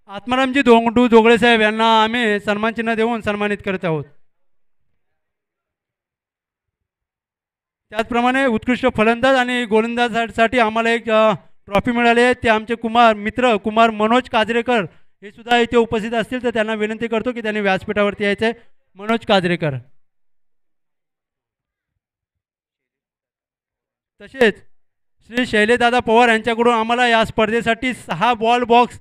आत्मारामजी धोंडू जोगळे साहेब यांना आम्ही सन्मानचिन्ह देऊन सन्मानित करत आहोत. त्याचप्रमाणे उत्कृष्ट फलंदाज आणि गोलंदाजासाठी आम्हाला एक ट्रॉफी मिळाली आहे. ते आमचे कुमार मनोज काजरेकर हे सुद्धा इथे उपस्थित असतील तर त्यांना विनंती करतो की त्यांनी व्यासपीठावरती यायचं आहे. मनोज काजरेकर. तसेच श्री शैलेशदादा पवार यांच्याकडून आम्हाला या स्पर्धेसाठी 6 बॉल बॉक्स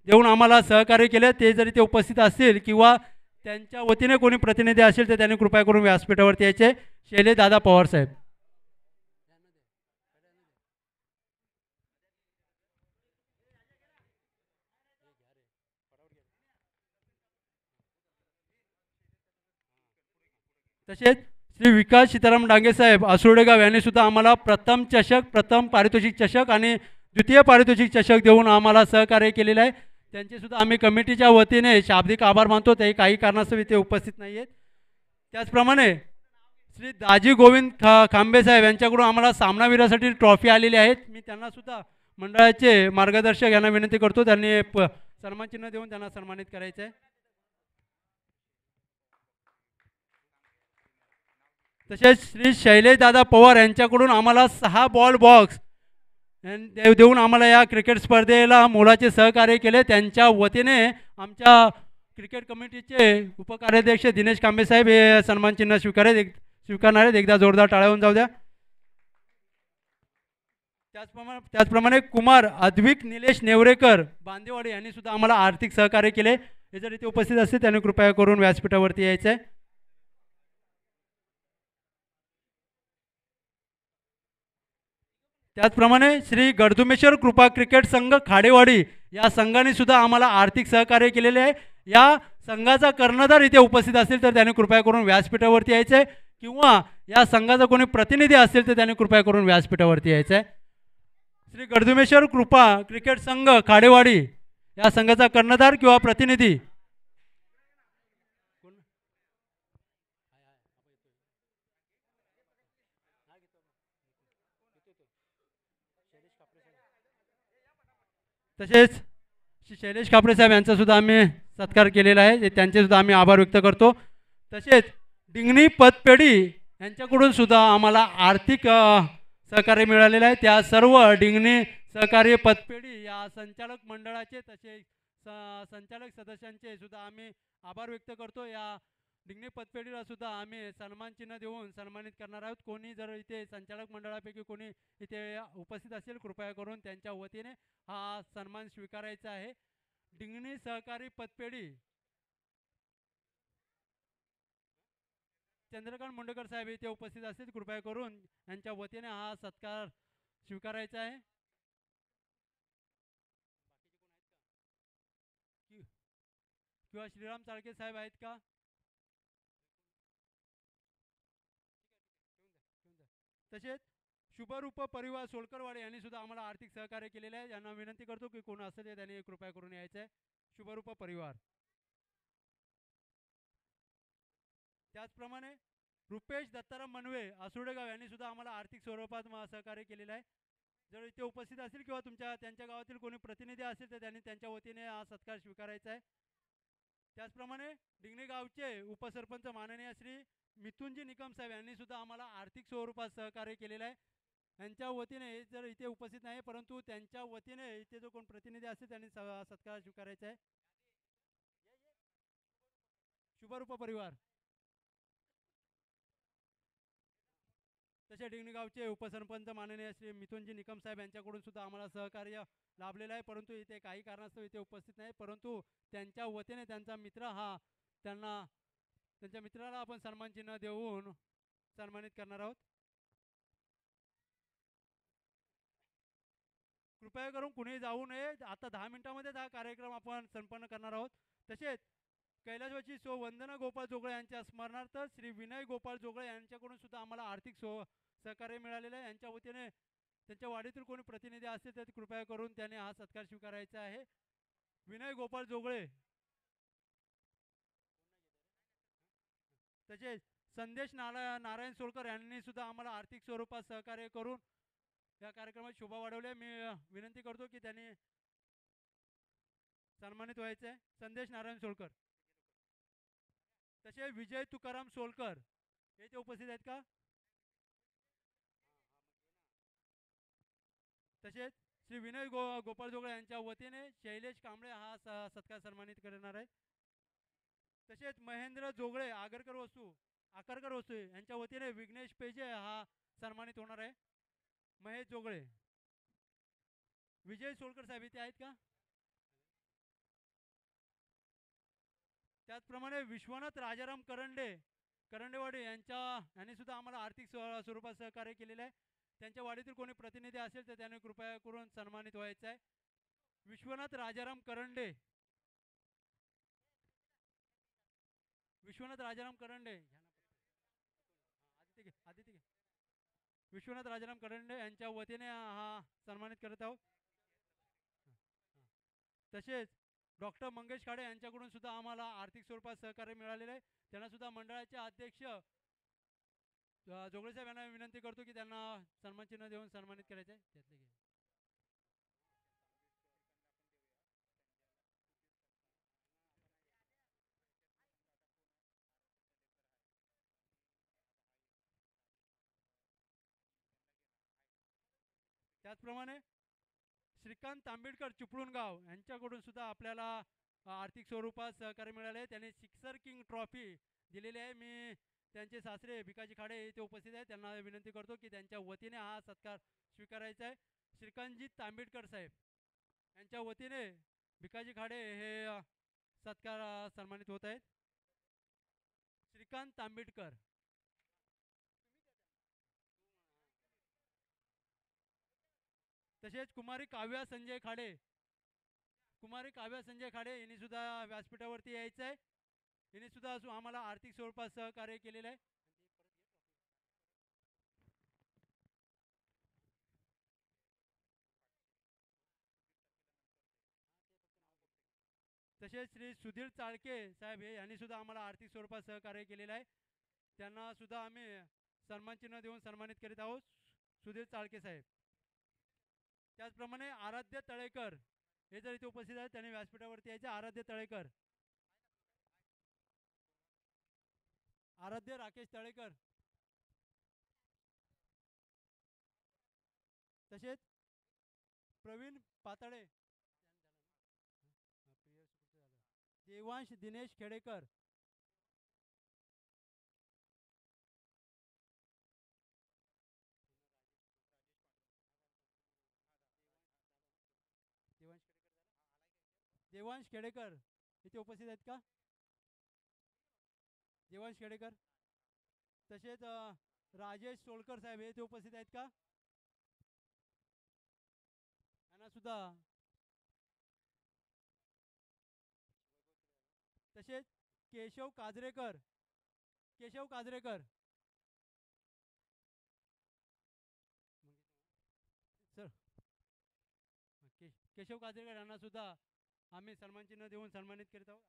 देऊन आम्हाला सहकार्य केले, ते जरी ते उपस्थित असतील किंवा त्यांच्या वतीने कोणी प्रतिनिधी असेल तर त्यांनी कृपया करून व्यासपीठावरती यायचे. शैलेशदादा पवार साहेब. तसेच श्री विकास सीताराम डांगे साहेब आसुर्डेगाव यांनी सुद्धा आम्हाला प्रथम पारितोषिक चषक आणि द्वितीय पारितोषिक चषक देऊन आम्हाला सहकार्य केलेलं आहे. त्यांचे सुद्धा आम्ही कमिटीच्या वतीने शाब्दिक आभार मानतो, ते काही कारणास्तव इथे उपस्थित नाही आहेत. त्याचप्रमाणे श्री दाजी गोविंद खांबे साहेब यांच्याकडून आम्हाला सामनावीरासाठी ट्रॉफी आलेली आहेत. मी त्यांना सुद्धा मंडळाचे मार्गदर्शक यांना विनंती करतो त्यांनी सन्मानचिन्ह देऊन त्यांना सन्मानित करायचं आहे. तसेच श्री शैलेशदादा पवार यांच्याकडून आम्हाला 6 बॉल बॉक्स देऊन आम्हाला या क्रिकेट स्पर्धेला मोलाचे सहकार्य केले. त्यांच्या वतीने आमच्या क्रिकेट कमिटीचे उपकार्याध्यक्ष दिनेश कांबे साहेब हे सन्मानचिन्ह स्वीकारणार आहेत. एकदा जोरदार टाळ्या होऊन जाऊ द्या. त्याचप्रमाणे कुमार अद्विक निलेश नेवरेकर बांदेवाडी यांनी सुद्धा आम्हाला आर्थिक सहकार्य केले. हे जर इथे उपस्थित असतील त्यांनी कृपया करून व्यासपीठावरती यायचं आहे. त्याचप्रमाणे श्री गडदुमेश्वर कृपा क्रिकेट संघ खाडेवाडी या संघाने सुद्धा आम्हाला आर्थिक सहकार्य केलेले आहे. या संघाचा कर्णधार इथे उपस्थित असेल तर त्यांनी कृपया करून व्यासपीठावरती यायचं आहे किंवा या संघाचा कोणी प्रतिनिधी असेल तर त्यांनी कृपया करून व्यासपीठावरती यायचं आहे. श्री गडदुमेश्वर कृपा क्रिकेट संघ खाडेवाडी या संघाचा कर्णधार किंवा प्रतिनिधी तसेच श्री शैलेश कापरे साहेब यांचा सुद्धा आम्ही सत्कार केलेला आहे, त्यांचे सुद्धा आम्ही आभार व्यक्त करतो. तसेच डिंगणी पतपेढी यांच्याकडून सुद्धा आम्हाला आर्थिक सहकार्य मिळालेलं आहे. त्या सर्व डिंगणी सहकार्य पतपेढी या संचालक मंडळाचे तसेच संचालक सदस्यांचे सुद्धा आम्ही आभार व्यक्त करतो. या डिंगणी पतपेढीला सुद्धा आम्ही सन्मानचिन्ह देऊन सन्मानित करणार आहोत. कोणी जर इथे संचालक मंडळापैकी कोणी इथे उपस्थित असेल कृपया करून त्यांच्या वतीने हा सन्मान स्वीकारायचा आहे. डिंगणी सहकारी पतपेढी चंद्रकांत मुंडेकर साहेब इथे उपस्थित असतील कृपया करून यांच्या वतीने हा सत्कार स्वीकारायचा आहे. किंवा श्रीराम चाळके साहेब आहेत का? तसेच शुभरूप परिवार सोलकरवाडे यांनी सुद्धा आम्हाला आर्थिक सहकार्य केलेले आहे. यांना विनंती करतो की कोण असेल त्यांनी कृपया करून यायचं आहे. शुभरूप परिवार. त्याचप्रमाणे रुपेश दत्ताराम मनवे आसुर्डेगाव यांनी सुद्धा आम्हाला आर्थिक स्वरूपात सहकार्य केलेलं आहे. जर इथे उपस्थित असतील किंवा त्यांच्या गावातील कोणी प्रतिनिधी असेल तर त्यांनी त्यांच्या वतीने हा सत्कार स्वीकारायचा आहे. त्याचप्रमाणे डिंगणे गावचे उपसरपंच माननीय श्री मिथुनजी निकम साहेब यांनी सुद्धा आम्हाला आर्थिक स्वरूपात सहकार्य केलेलं आहे. यांच्या वतीने हे जर इथे उपस्थित नाही परंतु त्यांच्या वतीने इथे जो कोण प्रतिनिधी असेल त्यांनी सत्कार स्वीकारायचा आहे. शुभरूप परिवार तसे डिंगणे गावचे उपसरपंच माननीय श्री मिथुनजी निकम साहेब यांच्याकडून सुद्धा आम्हाला सहकार्य लाभलेलं आहे. परंतु इथे काही कारणास्तव इथे उपस्थित नाही परंतु त्यांच्या वतीने त्यांचा मित्र हा त्यांच्या मित्राला आपण सन्मान चिन्ह देऊन सन्मानित करणार आहोत. कृपया करून कुणी जाऊ नये. आता 10 मिनिटांमध्येच हा कार्यक्रम आपण संपन्न करणार आहोत. तसेच कैलासवासी सो वंदना गोपाळ जोगळे यांच्या स्मरणार्थ श्री विनय गोपाळ जोगळे यांच्याकडून सुद्धा आम्हाला आर्थिक सहकार्य मिळालेलं आहे. यांच्या वतीने त्यांच्या वाडीतील कोणी प्रतिनिधी असतील तर कृपया करून त्याने हा सत्कार स्वीकारायचा आहे. विनय गोपाळ जोगळे तसेच संदेश नारायण सोलकर यांनी सुद्धा आम्हाला आर्थिक स्वरूपात सहकार्य करून या कार्यक्रमात शोभा वाढवली. मी विनंती करतो की त्यांनी सन्मानित व्हायचं आहे. संदेश नारायण सोलकर तसे विजय तुकाराम सोलकर हे ते उपस्थित आहेत का? तसेच श्री विनय गोपाळ जोगळे यांच्या वतीने शैलेश कांबळे हा सत्कार सन्मानित करणार आहे. तसेच महेंद्र जोगळे आगरकर वस्तू यांच्या वतीने विघ्नेश पेजे हा सन्मानित होणार आहे. महेश जोगळे विजय सोलकर साहेब इथे आहेत का? त्याचप्रमाणे विश्वनाथ राजाराम करंडेवाडी यांनी सुद्धा आम्हाला आर्थिक स्वरूपात सहकार्य केलेलं आहे. त्यांच्या वाडीतील कोणी प्रतिनिधी असेल तर त्याने कृपया करून सन्मानित व्हायचं आहे. विश्वनाथ राजाराम करंडे विश्वनाथ राजाराम करंडे यांच्या वतीने हा सन्मानित करत आहोत. तसेच डॉक्टर मंगेश खाडे यांच्याकडून सुद्धा आम्हाला आर्थिक स्वरूपात सहकार्य मिळालेलं आहे. त्यांना सुद्धा मंडळाचे अध्यक्ष जोगळे साहेब यांना विनंती करतो की त्यांना सन्मान चिन्ह देऊन सन्मानित करायचं आहे. त्यातले घे त्याचप्रमाणे श्रीकांत तांबेडकर चिपळूणगाव यांच्याकडून सुद्धा आपल्याला आर्थिक स्वरूपात सहकार्य मिळाले. त्यांनी सिक्सर किंग ट्रॉफी दिलेली आहे. मी त्यांचे सासरे भिकाजी खाडे इथे उपस्थित आहेत. त्यांना विनंती करतो की त्यांच्या वतीने हा सत्कार स्वीकारायचा आहे. श्रीकांतजी तांबेडकर साहेब यांच्या वतीने भिकाजी खाडे हे सत्कार सन्मानित होत आहेत. श्रीकांत तांबेडकर तसेच कुमारी काव्या संजय खाडे यांनी सुद्धा व्यासपीठावरती यायचं आहे. यांनी सुद्धा आम्हाला आर्थिक स्वरूपात सहकार्य केलेलं आहे. तसेच श्री सुधीर चाळके साहेब यांनी सुद्धा आम्हाला आर्थिक स्वरूपात सहकार्य केलेलं आहे. त्यांना सुद्धा आम्ही सन्मान चिन्ह देऊन सन्मानित करीत आहोत. सुधीर चाळके साहेब त्याचप्रमाणे आराध्य तळेकर हे जर इथे उपस्थित आहेत त्यांनी व्यासपीठावरती यायचे. आराध्य राकेश तळेकर तसेच प्रवीण पाताळे देवांश दिनेश खेडेकर देवांश खेडेकर इथे उपस्थित आहेत का? देवांश खेडेकर तसेच राजेश सोलकर साहेब हे इथे उपस्थित आहेत का? यांना सुद्धा तसेच केशव काजरेकर सर केशव काजरेकर यांना सुद्धा आम्ही सन्मान चिन्ह देऊन सन्मानित करीत आहोत.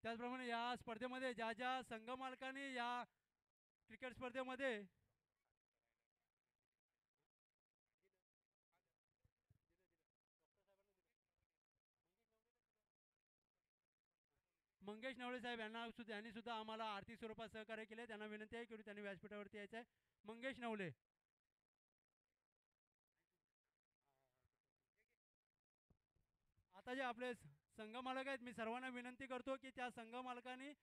त्याचप्रमाणे या स्पर्धेमध्ये ज्या संघ मालकांनी या क्रिकेट स्पर्धेमध्ये मंगेश नवळे साहेब यांनी सुद्धा आम्हाला आर्थिक स्वरूपात सहकार्य केले. त्यांना विनंती आहे की त्यांनी व्यासपीठावरती यायचं आहे. मंगेश नवले. आता जे आपले संघ मालक आहेत, मी सर्वांना विनंती करतो की त्या संघ मालकांनी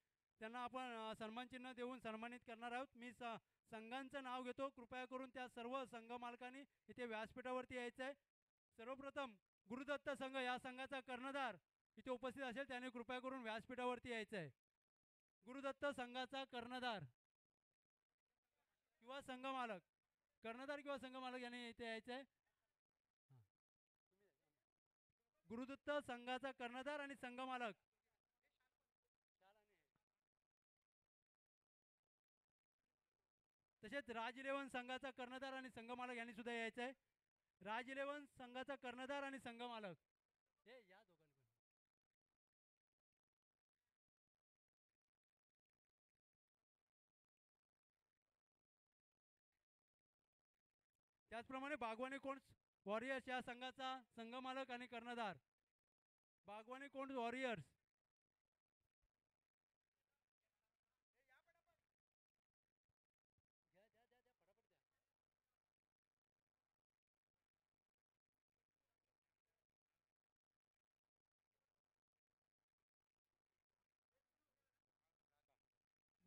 त्यांना आपण सन्मान चिन्ह देऊन सन्मानित करणार आहोत. मी संघांचं नाव घेतो. कृपया करून त्या सर्व संघ मालकांनी इथे व्यासपीठावरती यायचं आहे. सर्वप्रथम गुरुदत्त संघ या संघाचा कर्णधार इथे उपस्थित असेल, त्याने कृपया करून व्यासपीठावरती यायचं आहे. गुरुदत्त संघाचा कर्णधार किंवा संघ मालक, कर्णधार किंवा संघ मालक यांनी इथे यायचं आहे. गुरुदत्त संघाचा कर्णधार आणि संघ मालक. तसेच राज 11 संघाचा कर्णधार आणि संघ मालक यांनी सुद्धा यायचं आहे. राज 11 संघाचा कर्णधार आणि संघ मालक हे या दोघांनी पण. त्याचप्रमाणे बागवानी कोंड वॉरियर्स या संघाचा संघ मालक आणि कर्णधार. बागवानी कोंड वॉरियर्स.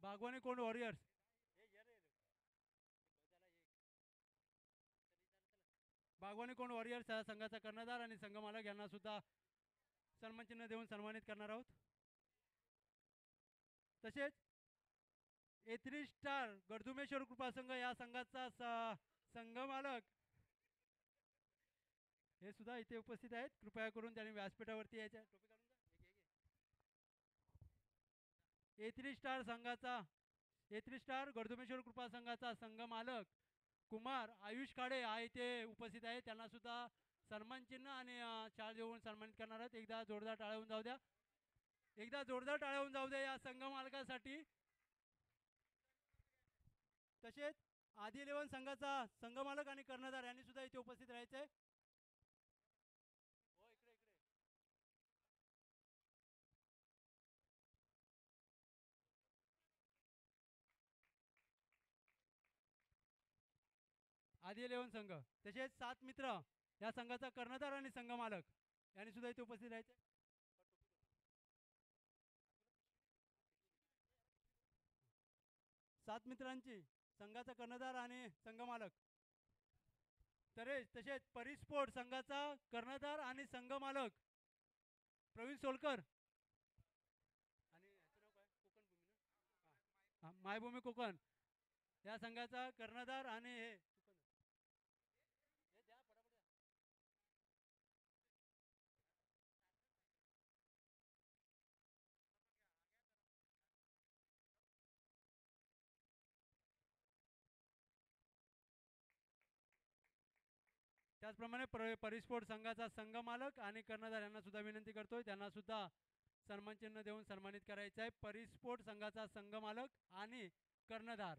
बागवानी कोंड वॉरियर्स. बागवानी कोंड वॉरियर्स या संघाचा कर्णधार आणि संघ मालक यांना सुद्धा सन्मान चिन्ह देऊन सन्मानित करणार आहोत. तसेच ए3 स्टार गडदुमेश्वर कृपा संघ या संघाचा संघ मालक हे सुद्धा इथे उपस्थित आहेत. कृपया करून त्यांनी व्यासपीठावरती यायचं. टोपी काढून जा. ए3 स्टार संघाचा ए3 स्टार गडदुमेश्वर कृपा संघाचा संघ मालक कुमार आयुष काळे हा इथे उपस्थित आहे. त्यांना सुद्धा सन्मान चिन्ह आणि शाल देऊन सन्मानित करणार आहेत. एकदा जोरदार टाळ्या होऊन जाऊ द्या. एकदा जोरदार टाळ्या होऊन जाऊ द्या या संघ मालकासाठी. तसेच आदी 11 संघाचा संघ मालक आणि कर्णधार यांनी सुद्धा इथे उपस्थित राहायचे. हो इकडे इकडे. आदी 11 संघ तसेच 7 मित्र या संघाचा कर्णधार आणि संघ मालक यांनी सुद्धा इथे उपस्थित राहायचे. 7 मित्रांची संघाचा कर्णधार आणि संघ मालक. तसेच परिस्पोर्ट संघाचा कर्णधार आणि संघ मालक प्रवीण सोलकर आणि नाव काय कोकण भूमी ना मायभूमी कोकण या संघाचा कर्णधार आणि हे द्या फटाफट द्या. त्याचप्रमाणे परिस्फोट संघाचा संघ मालक आणि कर्णधार यांना सुद्धा विनंती करतोय, त्यांना सुद्धा सन्मान चिन्ह देऊन सन्मानित करायचं आहे. परिस्फोट संघाचा संघ मालक आणि कर्णधार.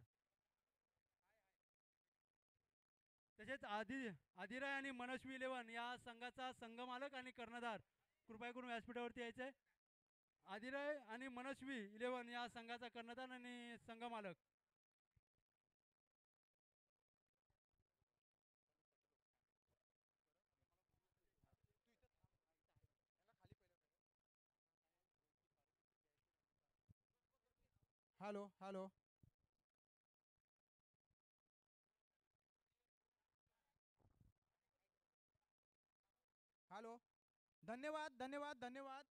तसेच आदिराय आणि मनस्वी 11 या संघाचा संघ मालक आणि कर्णधार कृपया करून व्यासपीठावरती यायचं आहे. आदिराय आणि मनस्वी 11 या संघाचा कर्णधार आणि संघ मालक. Hello hello. हॅलो. धन्यवाद धन्यवाद धन्यवाद.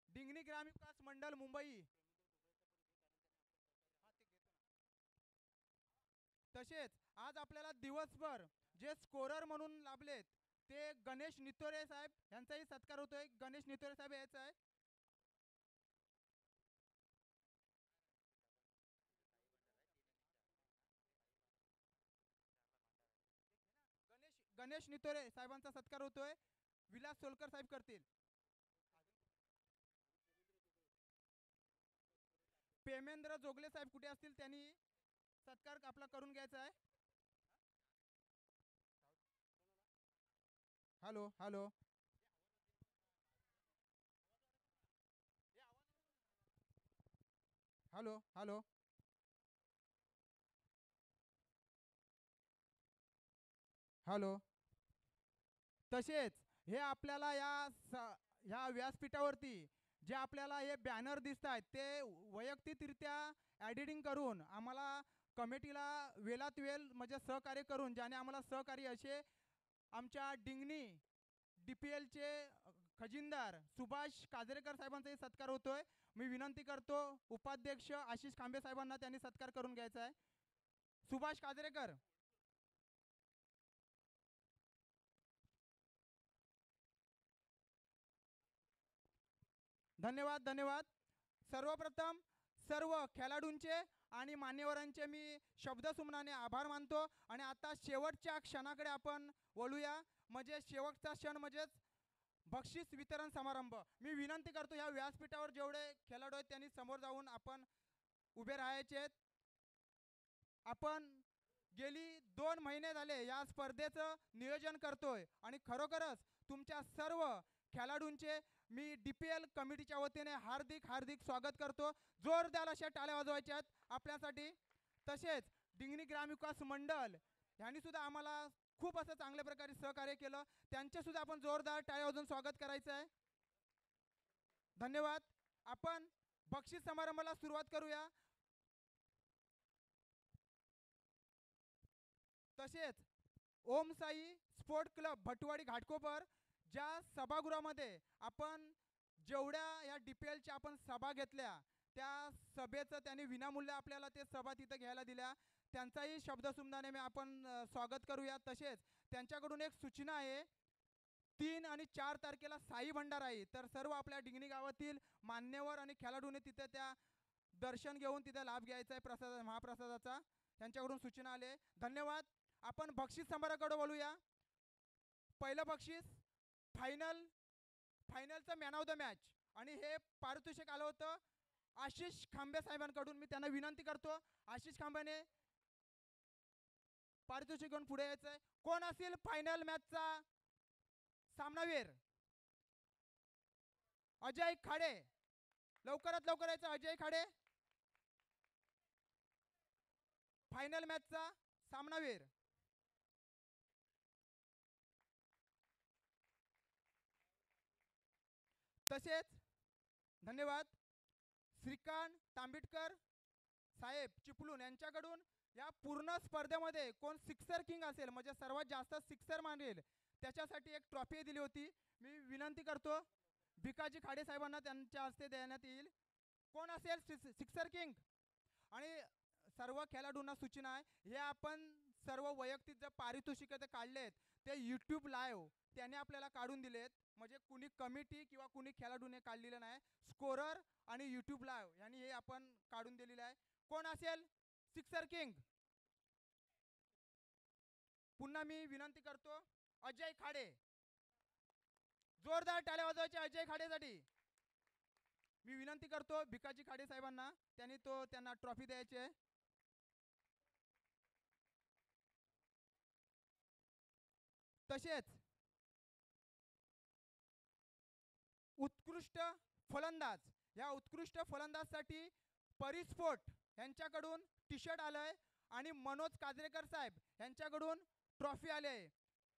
डिंगणी ग्रामविकास मंडळ मुंबई. तसेच आज आपल्याला दिवसभर जे स्कोरर म्हणून लाभलेत ते गणेश नितोरे साहेब यांचाही सत्कार होतोय. गणेश नितोरे साहेब यायचा आहे. गणेश नितोरे साहेबांचा सत्कार होतोय. विलास सोलकर साहेब करतील. पेमेंद्र जोगले साहेब कुठे असतील त्यांनी सत्कार आपला करून घ्यायचा आहे. Hello hello. Hello hello hello. तसेच हे आपल्याला ह्या व्यासपीठावरती जे आपल्याला हे बॅनर दिसत आहेत ते वैयक्तिकरित्या एडिटिंग करून आम्हाला कमिटीला वेळात वेळ म्हणजे सहकार्य करून ज्याने आम्हाला सहकार्य असे आमच्या डिंगणी DPLचे खजिनदार सुभाष काजरेकर साहेबांचाही सत्कार होतोय. मी विनंती करतो उपाध्यक्ष आशिष खांबे साहेबांना त्यांनी सत्कार करून घ्यायचा आहे. सुभाष काजरेकर. धन्यवाद धन्यवाद. सर्वप्रथम सर्व खेळाडूंचे आणि मान्यवरांचे मी शब्दसुमनाने आभार मानतो. आणि आता शेवटच्या क्षणाकडे आपण वळूया. म्हणजे शेवटचा क्षण म्हणजेच बक्षीस वितरण समारंभ. मी विनंती करतो ह्या व्यासपीठावर जेवढे खेळाडू आहेत त्यांनी समोर जाऊन आपण उभे राहायचे. आपण गेली 2 महिने झाले या स्पर्धेचं नियोजन करतोय आणि खरोखरच तुमच्या सर्व खेळाडूंचे मी DPL कमिटीच्या वतीने हार्दिक हार्दिक स्वागत करतो. जोरदार अशा टाळ्या वाजवायच्या आहेत आपल्यासाठी. तसेच डिंगणी ग्रामविकास मंडळ यांनी सुद्धा आम्हाला खूप असं चांगल्या प्रकारे सहकार्य केलं. त्यांचे सुद्धा आपण जोरदार टाळ्या वाजवून स्वागत करायचं आहे. धन्यवाद. आपण बक्षीस समारंभाला सुरुवात करूया. तसेच ओम साई स्पोर्ट क्लब भटवाडी घाटकोपर ज्या सभागृहामध्ये आपण जेवढ्या या DPLच्या आपण सभा घेतल्या त्या सभेचं त्यांनी विनामूल्य आपल्याला ते सभा तिथं घ्यायला दिल्या. त्यांचाही शब्दसुमनाने मी आपण स्वागत करूया. तसेच त्यांच्याकडून एक सूचना आहे 3 आणि 4 तारखेला साई भंडार आहे. तर सर्व आपल्या डिंगणी गावातील मान्यवर आणि खेळाडूंनी तिथे त्या दर्शन घेऊन तिथे लाभ घ्यायचा आहे प्रसाद महाप्रसादाचा. त्यांच्याकडून सूचना आले. धन्यवाद. आपण बक्षीस समारंभाकडे बोलूया. पहिलं बक्षीस फायनलचं मॅन ऑफ द मॅच आणि हे पारितोषिक आलं होतं आशिष खांबे साहेबांकडून. मी त्यांना विनंती करतो आशिष खांबेने पारितोषिक घेऊन पुढे यायचंय. कोण असेल फायनल मॅचचा सामनावीर? अजय खाडे. लवकरात लवकर यायचं अजय खाडे फायनल मॅचचा सामनावीर. तसेच धन्यवाद श्रीकांत तांबिटकर साहेब चिपळूण यांच्याकडून या पूर्ण स्पर्धेमध्ये कोण सिक्सर किंग असेल म्हणजे सर्वात जास्त सिक्सर मारेल त्याच्यासाठी एक ट्रॉफी दिली होती. मी विनंती करतो भिकाजी खाडे साहेबांना त्यांच्या हस्ते देण्यात येईल. कोण असेल सिक्सर किंग? आणि सर्व खेळाडूंना सूचना आहे हे आपण सर्व वैयक्तिक जे पारितोषिक ते काढलेत ते YouTube लाईव्ह त्याने आपल्याला काढून दिलेत. म्हणजे कुणी कमिटी किंवा कुणी खेळाडूने काढलेलं नाही. स्कोरर आणि YouTube लाईव्ह यांनी हे आपण काढून दिलेलं आहे. कोण असेल सिक्सर किंग? पुन्हा मी विनंती करतो अजय खाडे. जोरदार टाळ्या वाजवायच्या अजय खाडेसाठी. मी विनंती करतो भिकाजी खाडे साहेबांना त्यांना ट्रॉफी द्यायची आहे. तसेच उत्कृष्ट फलंदाज या उत्कृष्ट फलंदाजसाठी परिस्फोट यांच्याकडून टी-शर्ट आलंय आणि मनोज काजरेकर साहेब यांच्याकडून ट्रॉफी आली आहे.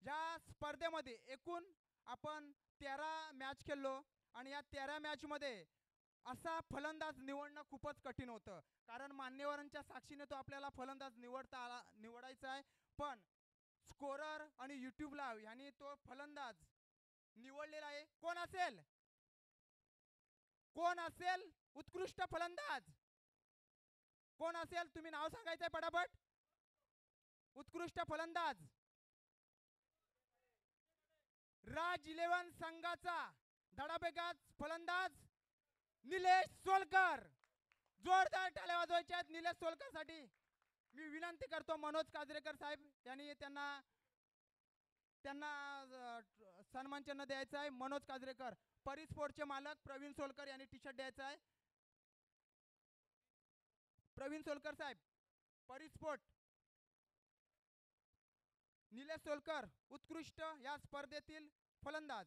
या स्पर्धेमध्ये एकूण आपण 13 मॅच खेळलो आणि या 13 मॅचमध्ये असा फलंदाज निवडणं खूपच कठीण होतं कारण मान्यवरांच्या साक्षीने तो आपल्याला फलंदाज निवडायचा आहे. पण स्कोरर आणि YouTube लाईव्ह यांनी तो फलंदाज निवडलेला आहे. कोण असेल? कोण असेल उत्कृष्ट फलंदाज? कोण असेल? तुम्ही नाव सांगायचंय पटापट. उत्कृष्ट फलंदाज राज 11 संघाचा धडाबेगाज फलंदाज निलेश सोलकर. जोरदार टाळ्या वाजवायच्या आहेत निलेश सोलकर साठी. मी विनंती करतो मनोज काजरेकर साहेब यांनी त्यांना सन्मान चिन्ह द्यायचं आहे. मनोज काजरेकर. परिस्फोटचे मालक प्रवीण सोलकर यांनी टी-शर्ट द्यायचा आहे. प्रवीण सोलकर साहेब परिस्फोट. निलेश सोलकर उत्कृष्ट या स्पर्धेतील फलंदाज.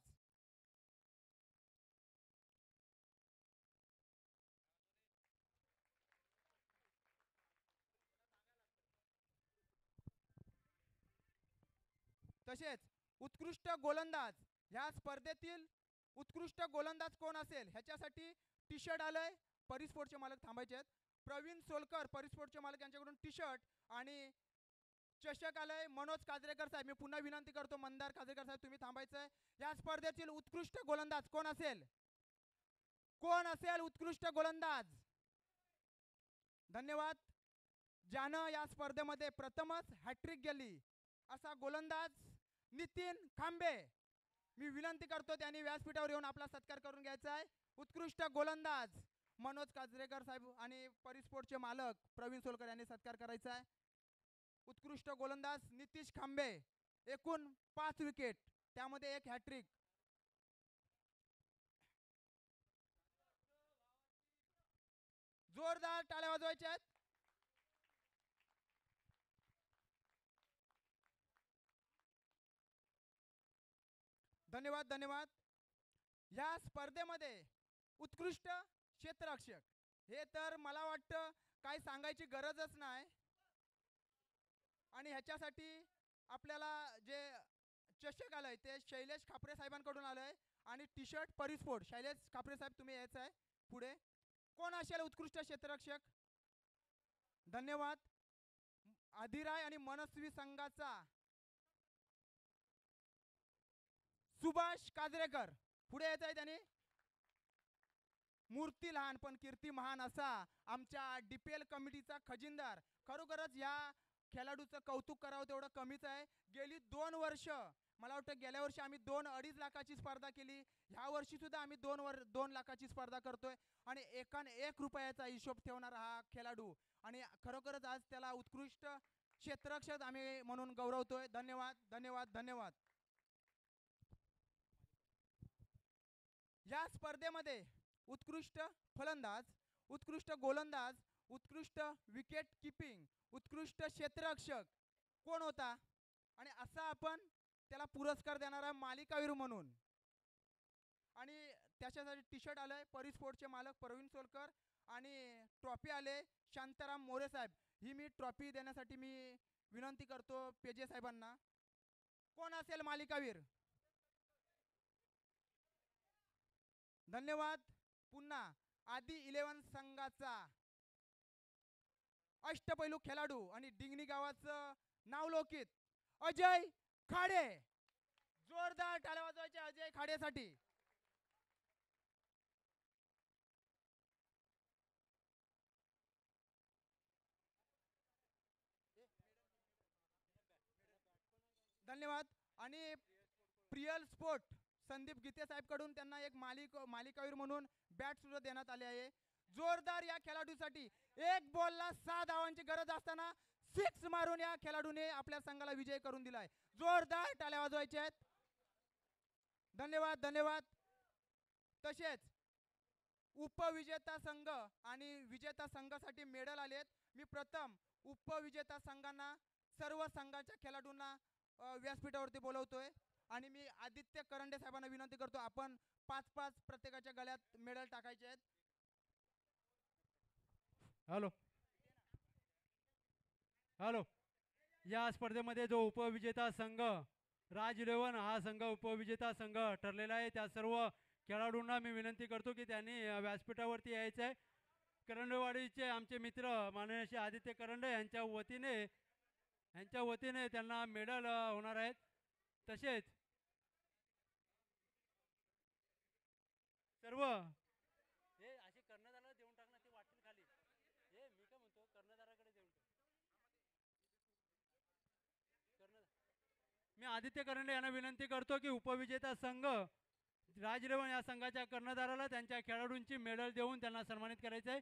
तसेच उत्कृष्ट गोलंदाज ह्या स्पर्धेतील उत्कृष्ट गोलंदाज कोण असेल ह्याच्यासाठी टी शर्ट आलंय. परिस्पोर्टचे मालक थांबायचे आहेत. प्रवीण सोलकर परिस्पोर्टचे मालक यांच्याकडून टी शर्ट आणि चषक आलंय. मनोज काजरेकर साहेब, मी पुन्हा विनंती करतो मंदार काजरेकर साहेब तुम्ही थांबायचं आहे. या स्पर्धेतील उत्कृष्ट गोलंदाज कोण असेल? कोण असेल उत्कृष्ट गोलंदाज? धन्यवाद. ज्यानं या स्पर्धेमध्ये प्रथमच हॅट्रिक गेली असा गोलंदाज नितीन खांबे. मी विनंती करतो त्यांनी व्यासपीठावर येऊन आपला सत्कार करून घ्यायचा आहे. उत्कृष्ट गोलंदाज मनोज काजरेकर साहेब आणि परिस्पोर्टचे मालक प्रवीण सोलकर यांनी सत्कार करायचा आहे. उत्कृष्ट गोलंदाज नितीश खांबे, एकूण 5 विकेट, त्यामध्ये 1 हॅट्रिक. जोरदार टाळ्या वाजवायच्या आहेत. धन्यवाद धन्यवाद. या स्पर्धेमध्ये उत्कृष्ट क्षेत्ररक्षक हे तर मला वाटतं काही सांगायची गरजच नाही. आणि ह्याच्यासाठी आपल्याला जे चषक आलंय ते शैलेश खापरे साहेबांकडून आलंय आणि टी शर्ट परिस्पोर्ट. शैलेश खापरे साहेब तुम्ही यायचं आहे पुढे. कोण असेल उत्कृष्ट क्षेत्ररक्षक? धन्यवाद. अधिराय आणि मनस्वी संघाचा सुभाष काजरेकर पुढे यायचं आहे त्यांनी. मूर्ती लहान पण कीर्ती महान असा आमच्या डीपीएल कमिटीचा खजिनदार. खरोखरच या खेळाडूचं कौतुक करावं तेवढं कमीच आहे. गेली 2 वर्ष, मला वाटतं गेल्या वर्षी आम्ही 2-2.5 लाखाची स्पर्धा केली. ह्या वर्षी सुद्धा आम्ही 2 लाखाची स्पर्धा करतोय आणि 1 रुपयाचा हिशोब ठेवणारा हा खेळाडू. आणि खरोखरच आज त्याला उत्कृष्ट क्षेत्ररक्षक आम्ही म्हणून गौरवतोय. धन्यवाद धन्यवाद धन्यवाद. या स्पर्धेमध्ये उत्कृष्ट फलंदाज, उत्कृष्ट गोलंदाज, उत्कृष्ट विकेट किपिंग, उत्कृष्ट क्षेत्ररक्षक कोण होता? आणि असा आपण त्याला पुरस्कार देणारा मालिकावीर म्हणून. आणि त्याच्यासाठी टी शर्ट आलंय परिस्पोर्टचे मालक प्रवीण सोलकर आणि ट्रॉफी आले शांताराम मोरे साहेब. ही मी ट्रॉफी देण्यासाठी मी विनंती करतो पेजे साहेबांना. कोण असेल मालिकावीर? धन्यवाद. पुन्हा आदी 11 संघाचा अष्टपैलू खेळाडू आणि डिंगणी गावाचं नावलौकिक अजय खाडे. जोरदार टाळ्या वाजवायच्या अजय खाडेसाठी. धन्यवाद. आणि प्रियल स्पोर्ट संदीप गीते साहेब कडून त्यांना एक मालिकावीर म्हणून बॅट सुद्धा देण्यात आले आहे. जोरदार या खेळाडूसाठी 1 बॉलला 6 धावांची गरज असताना 6 मारून या खेळाडूने आपल्या संघाला विजय करून दिलाय. जोरदार टाळ्या वाजवायच्या आहेत. धन्यवाद धन्यवाद. तसेच उपविजेता संघ आणि विजेता संघासाठी मेडल आलेत. मी प्रथम उपविजेता संघांना सर्व संघाच्या खेळाडूंना व्यासपीठावरती बोलवतोय आणि मी आदित्य करंडे साहेबांना विनंती करतो आपण 5-5 प्रत्येकाच्या गळ्यात मेडल टाकायचे आहेत. Hello hello. या स्पर्धेमध्ये जो उपविजेता संघ राज 11 हा संघ उपविजेता संघ ठरलेला आहे. त्या सर्व खेळाडूंना मी विनंती करतो की त्यांनी व्यासपीठावरती यायचं आहे. करंडेवाडीचे आमचे मित्र माननीय श्री आदित्य करंडे यांच्या वतीने त्यांना मेडल होणार आहेत. तसेच सर्व हे असे कर्णधाराला देऊन टाकणार ते वाटतील खाली. हे मी काय म्हणतो कर्णधाराकडे देऊन मी आदित्य करंडे यांना विनंती करतो की उपविजेता संघ राजरेवण या संघाच्या कर्णधाराला त्यांच्या खेळाडूंची मेडल देऊन त्यांना सन्मानित करायचं आहे.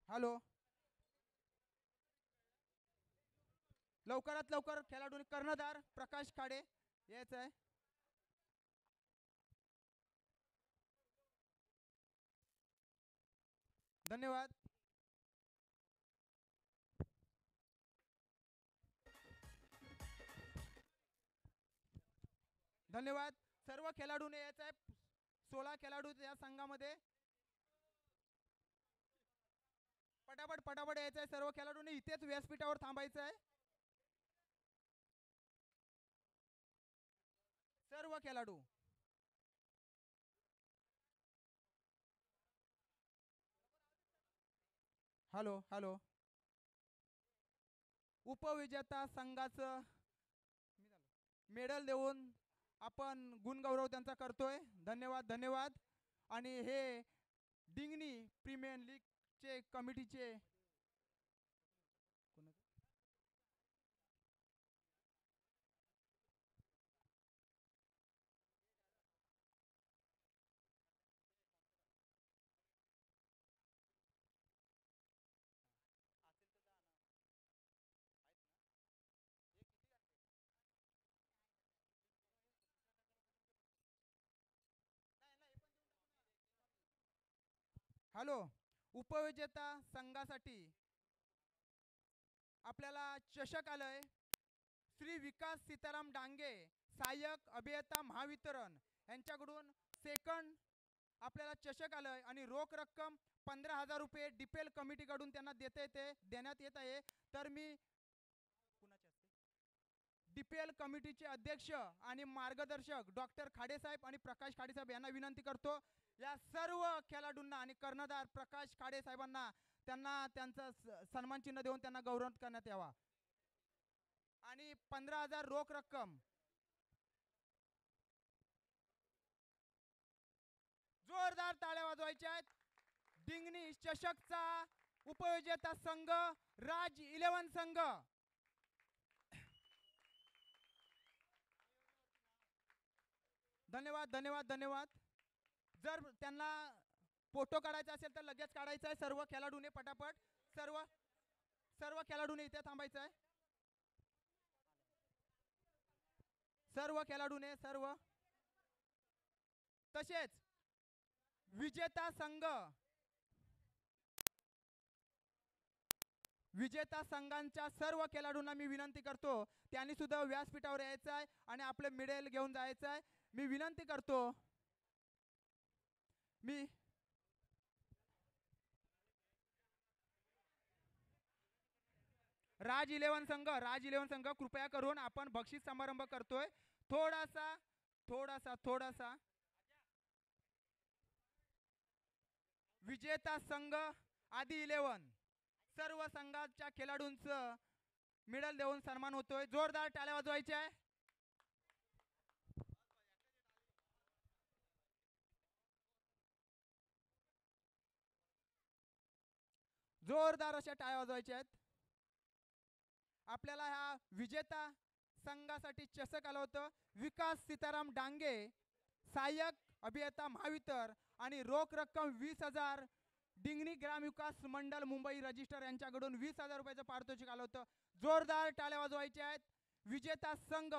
हॅलो. लवकरात लवकर खेळाडू कर्णधार प्रकाश खाडे यायचं आहे. धन्यवाद. धन्यवाद. सर्व खेळाडूने यायचं आहे. 16 खेळाडू या संघामध्ये पटापट पटापट यायचं आहे. सर्व खेळाडूंनी इथेच व्यासपीठावर थांबायचं आहे. सर्व खेळाडू हॅलो हॅलो. उपविजेता संघाचं मेडल देऊन आपण गुणगौरव त्यांचा करतोय. धन्यवाद धन्यवाद. आणि हे डिंगनी प्रीमियर लीगचे कमिटीचे हॅलो. उपविजेता संघासाठी आपल्याला चषक आलंय. श्री विकास सीताराम डांगे, सहाय्यक अभियंता महावितरण यांच्याकडून सेकंड आपल्याला चषक आलंय आणि रोख रक्कम 15,000 रुपये डिपेल कमिटीकडून त्यांना देण्यात येत आहे. तर मी डीपीएल कमिटीचे अध्यक्ष आणि मार्गदर्शक डॉक्टर खाडेसाहेब आणि प्रकाश खाडेसाहेब यांना विनंती करतो, या सर्व खेळाडूंना आणि कर्णधार प्रकाश खाडेसाहेबांना त्यांना त्यांचा सन्मान चिन्ह देऊन त्यांना गौरव करण्यात यावा. आणि 15,000 रोख रक्कम. जोरदार टाळ्या वाजवायच्या आहेत. डिंगनी चषकचा उपविजेता संघ राज 11 संघ. धन्यवाद धन्यवाद धन्यवाद. जर त्यांना फोटो काढायचा असेल तर लगेच काढायचा आहे. सर्व खेळाडूने पटापट सर्व खेळाडूने इथे थांबायचं आहे. सर्व खेळाडूने तसेच विजेता संघांच्या सर्व खेळाडूंना मी विनंती करतो, त्यांनी सुद्धा व्यासपीठावर यायचं आहे आणि आपले मेडल घेऊन जायचं आहे. मी विनंती करतो. राज 11 संघ कृपया करून आपण बक्षीस समारंभ करतोय. थोडासा विजेता संघ आदी 11 सर्व संघाच्या खेळाडूंचं मेडल देऊन सन्मान होतोय. जोरदार टाळ्या वाजवायच्या आहे. जोरदार अशा टाळ्या वाजवायच्या आहेत. आपल्याला ह्या विजेता संघासाठी चषक आलं होतं. विकास सीताराम डांगे, सहाय्यक अभियंता महावितर आणि रोख रक्कम 20,000 डिंगनी ग्रामविकास मंडळ मुंबई रजिस्टर यांच्याकडून 20,000 रुपयाचं पारितोषिक आलं होतं. जोरदार टाळ्या वाजवायच्या आहेत. विजेता संघ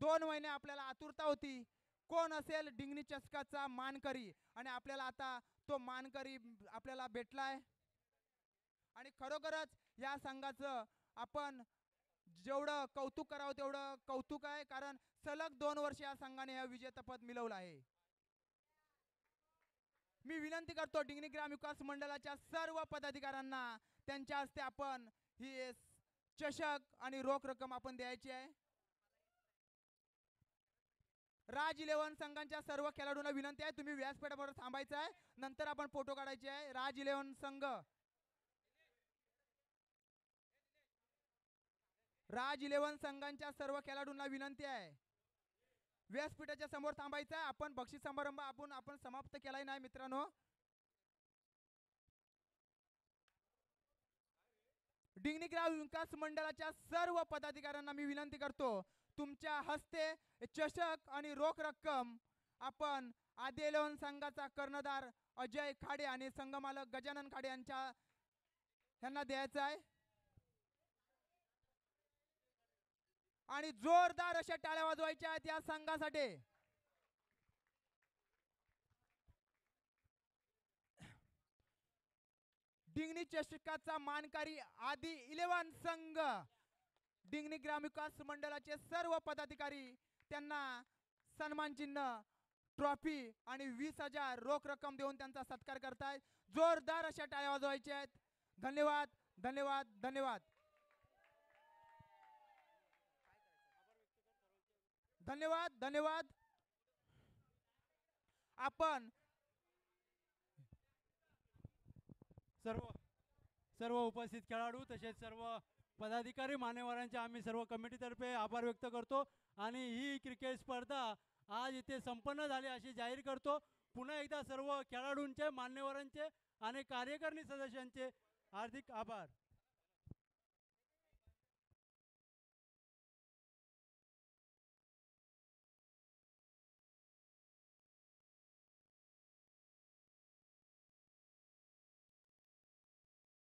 2 महिने आपल्याला आतुरता होती, कोण असेल डिंगनी चषकाचा मानकरी, आणि आपल्याला आता तो मानकरी आपल्याला भेटलाय. आणि खरोखरच या संघाचं आपण जेवढं कौतुक करावं तेवढं कौतुक आहे, कारण सलग 2 वर्ष या संघाने हे विजेतेपद मिळवलं आहे. मी विनंती करतो डिंगनी ग्राम विकास मंडळाच्या सर्व पदाधिकाऱ्यांना त्यांच्या हस्ते आपण ही चषक आणि रोख रक्कम आपण द्यायची आहे. राज 11 संघांच्या सर्व खेळाडूंना विनंती आहे, तुम्ही व्यासपीठावर थांबायचं आहे, नंतर आपण फोटो काढायचे आहे. राज 11 संघ, राज 11 संघांच्या सर्व खेळाडूंना विनंती आहे, व्यासपीठाच्या समोर थांबायचं आहे. आपण बक्षीस समारंभ आपण समाप्त केलाय नाही मित्रांनो. डिंगनी ग्राम विकास मंडळाच्या सर्व पदाधिकाऱ्यांना मी विनंती करतो, तुमच्या हस्ते चषक आणि रोख रक्कम आपण आदी 11 संघाचा कर्णधार अजय खाडे आणि संघमालक गजानन खाडे यांना द्यायचं आहे. आणि जोरदार अशा टाळ्या वाजवायच्या आहेत या संघासाठी. डिंगनी चषकाचा मानकरी आदी 11 संघ, डिंगनी ग्रामविकास मंडळाचे सर्व पदाधिकारी त्यांना सन्मान चिन्ह, ट्रॉफी आणि 20,000 रोख रक्कम देऊन त्यांचा सत्कार करतायत. जोरदार अशा टाळ्या वाजवायच्या आहेत. धन्यवाद धन्यवाद धन्यवाद धन्यवाद धन्यवाद. आपण सर्व सर्व उपस्थित खेळाडू तसेच सर्व पदाधिकारी मान्यवरांचे आम्ही सर्व कमिटीतर्फे आभार व्यक्त करतो आणि ही क्रिकेट स्पर्धा आज इथे संपन्न झाली अशी जाहीर करतो. पुन्हा एकदा सर्व खेळाडूंचे मान्यवरांचे आणि कार्यकारिणी सदस्यांचे हार्दिक आभार.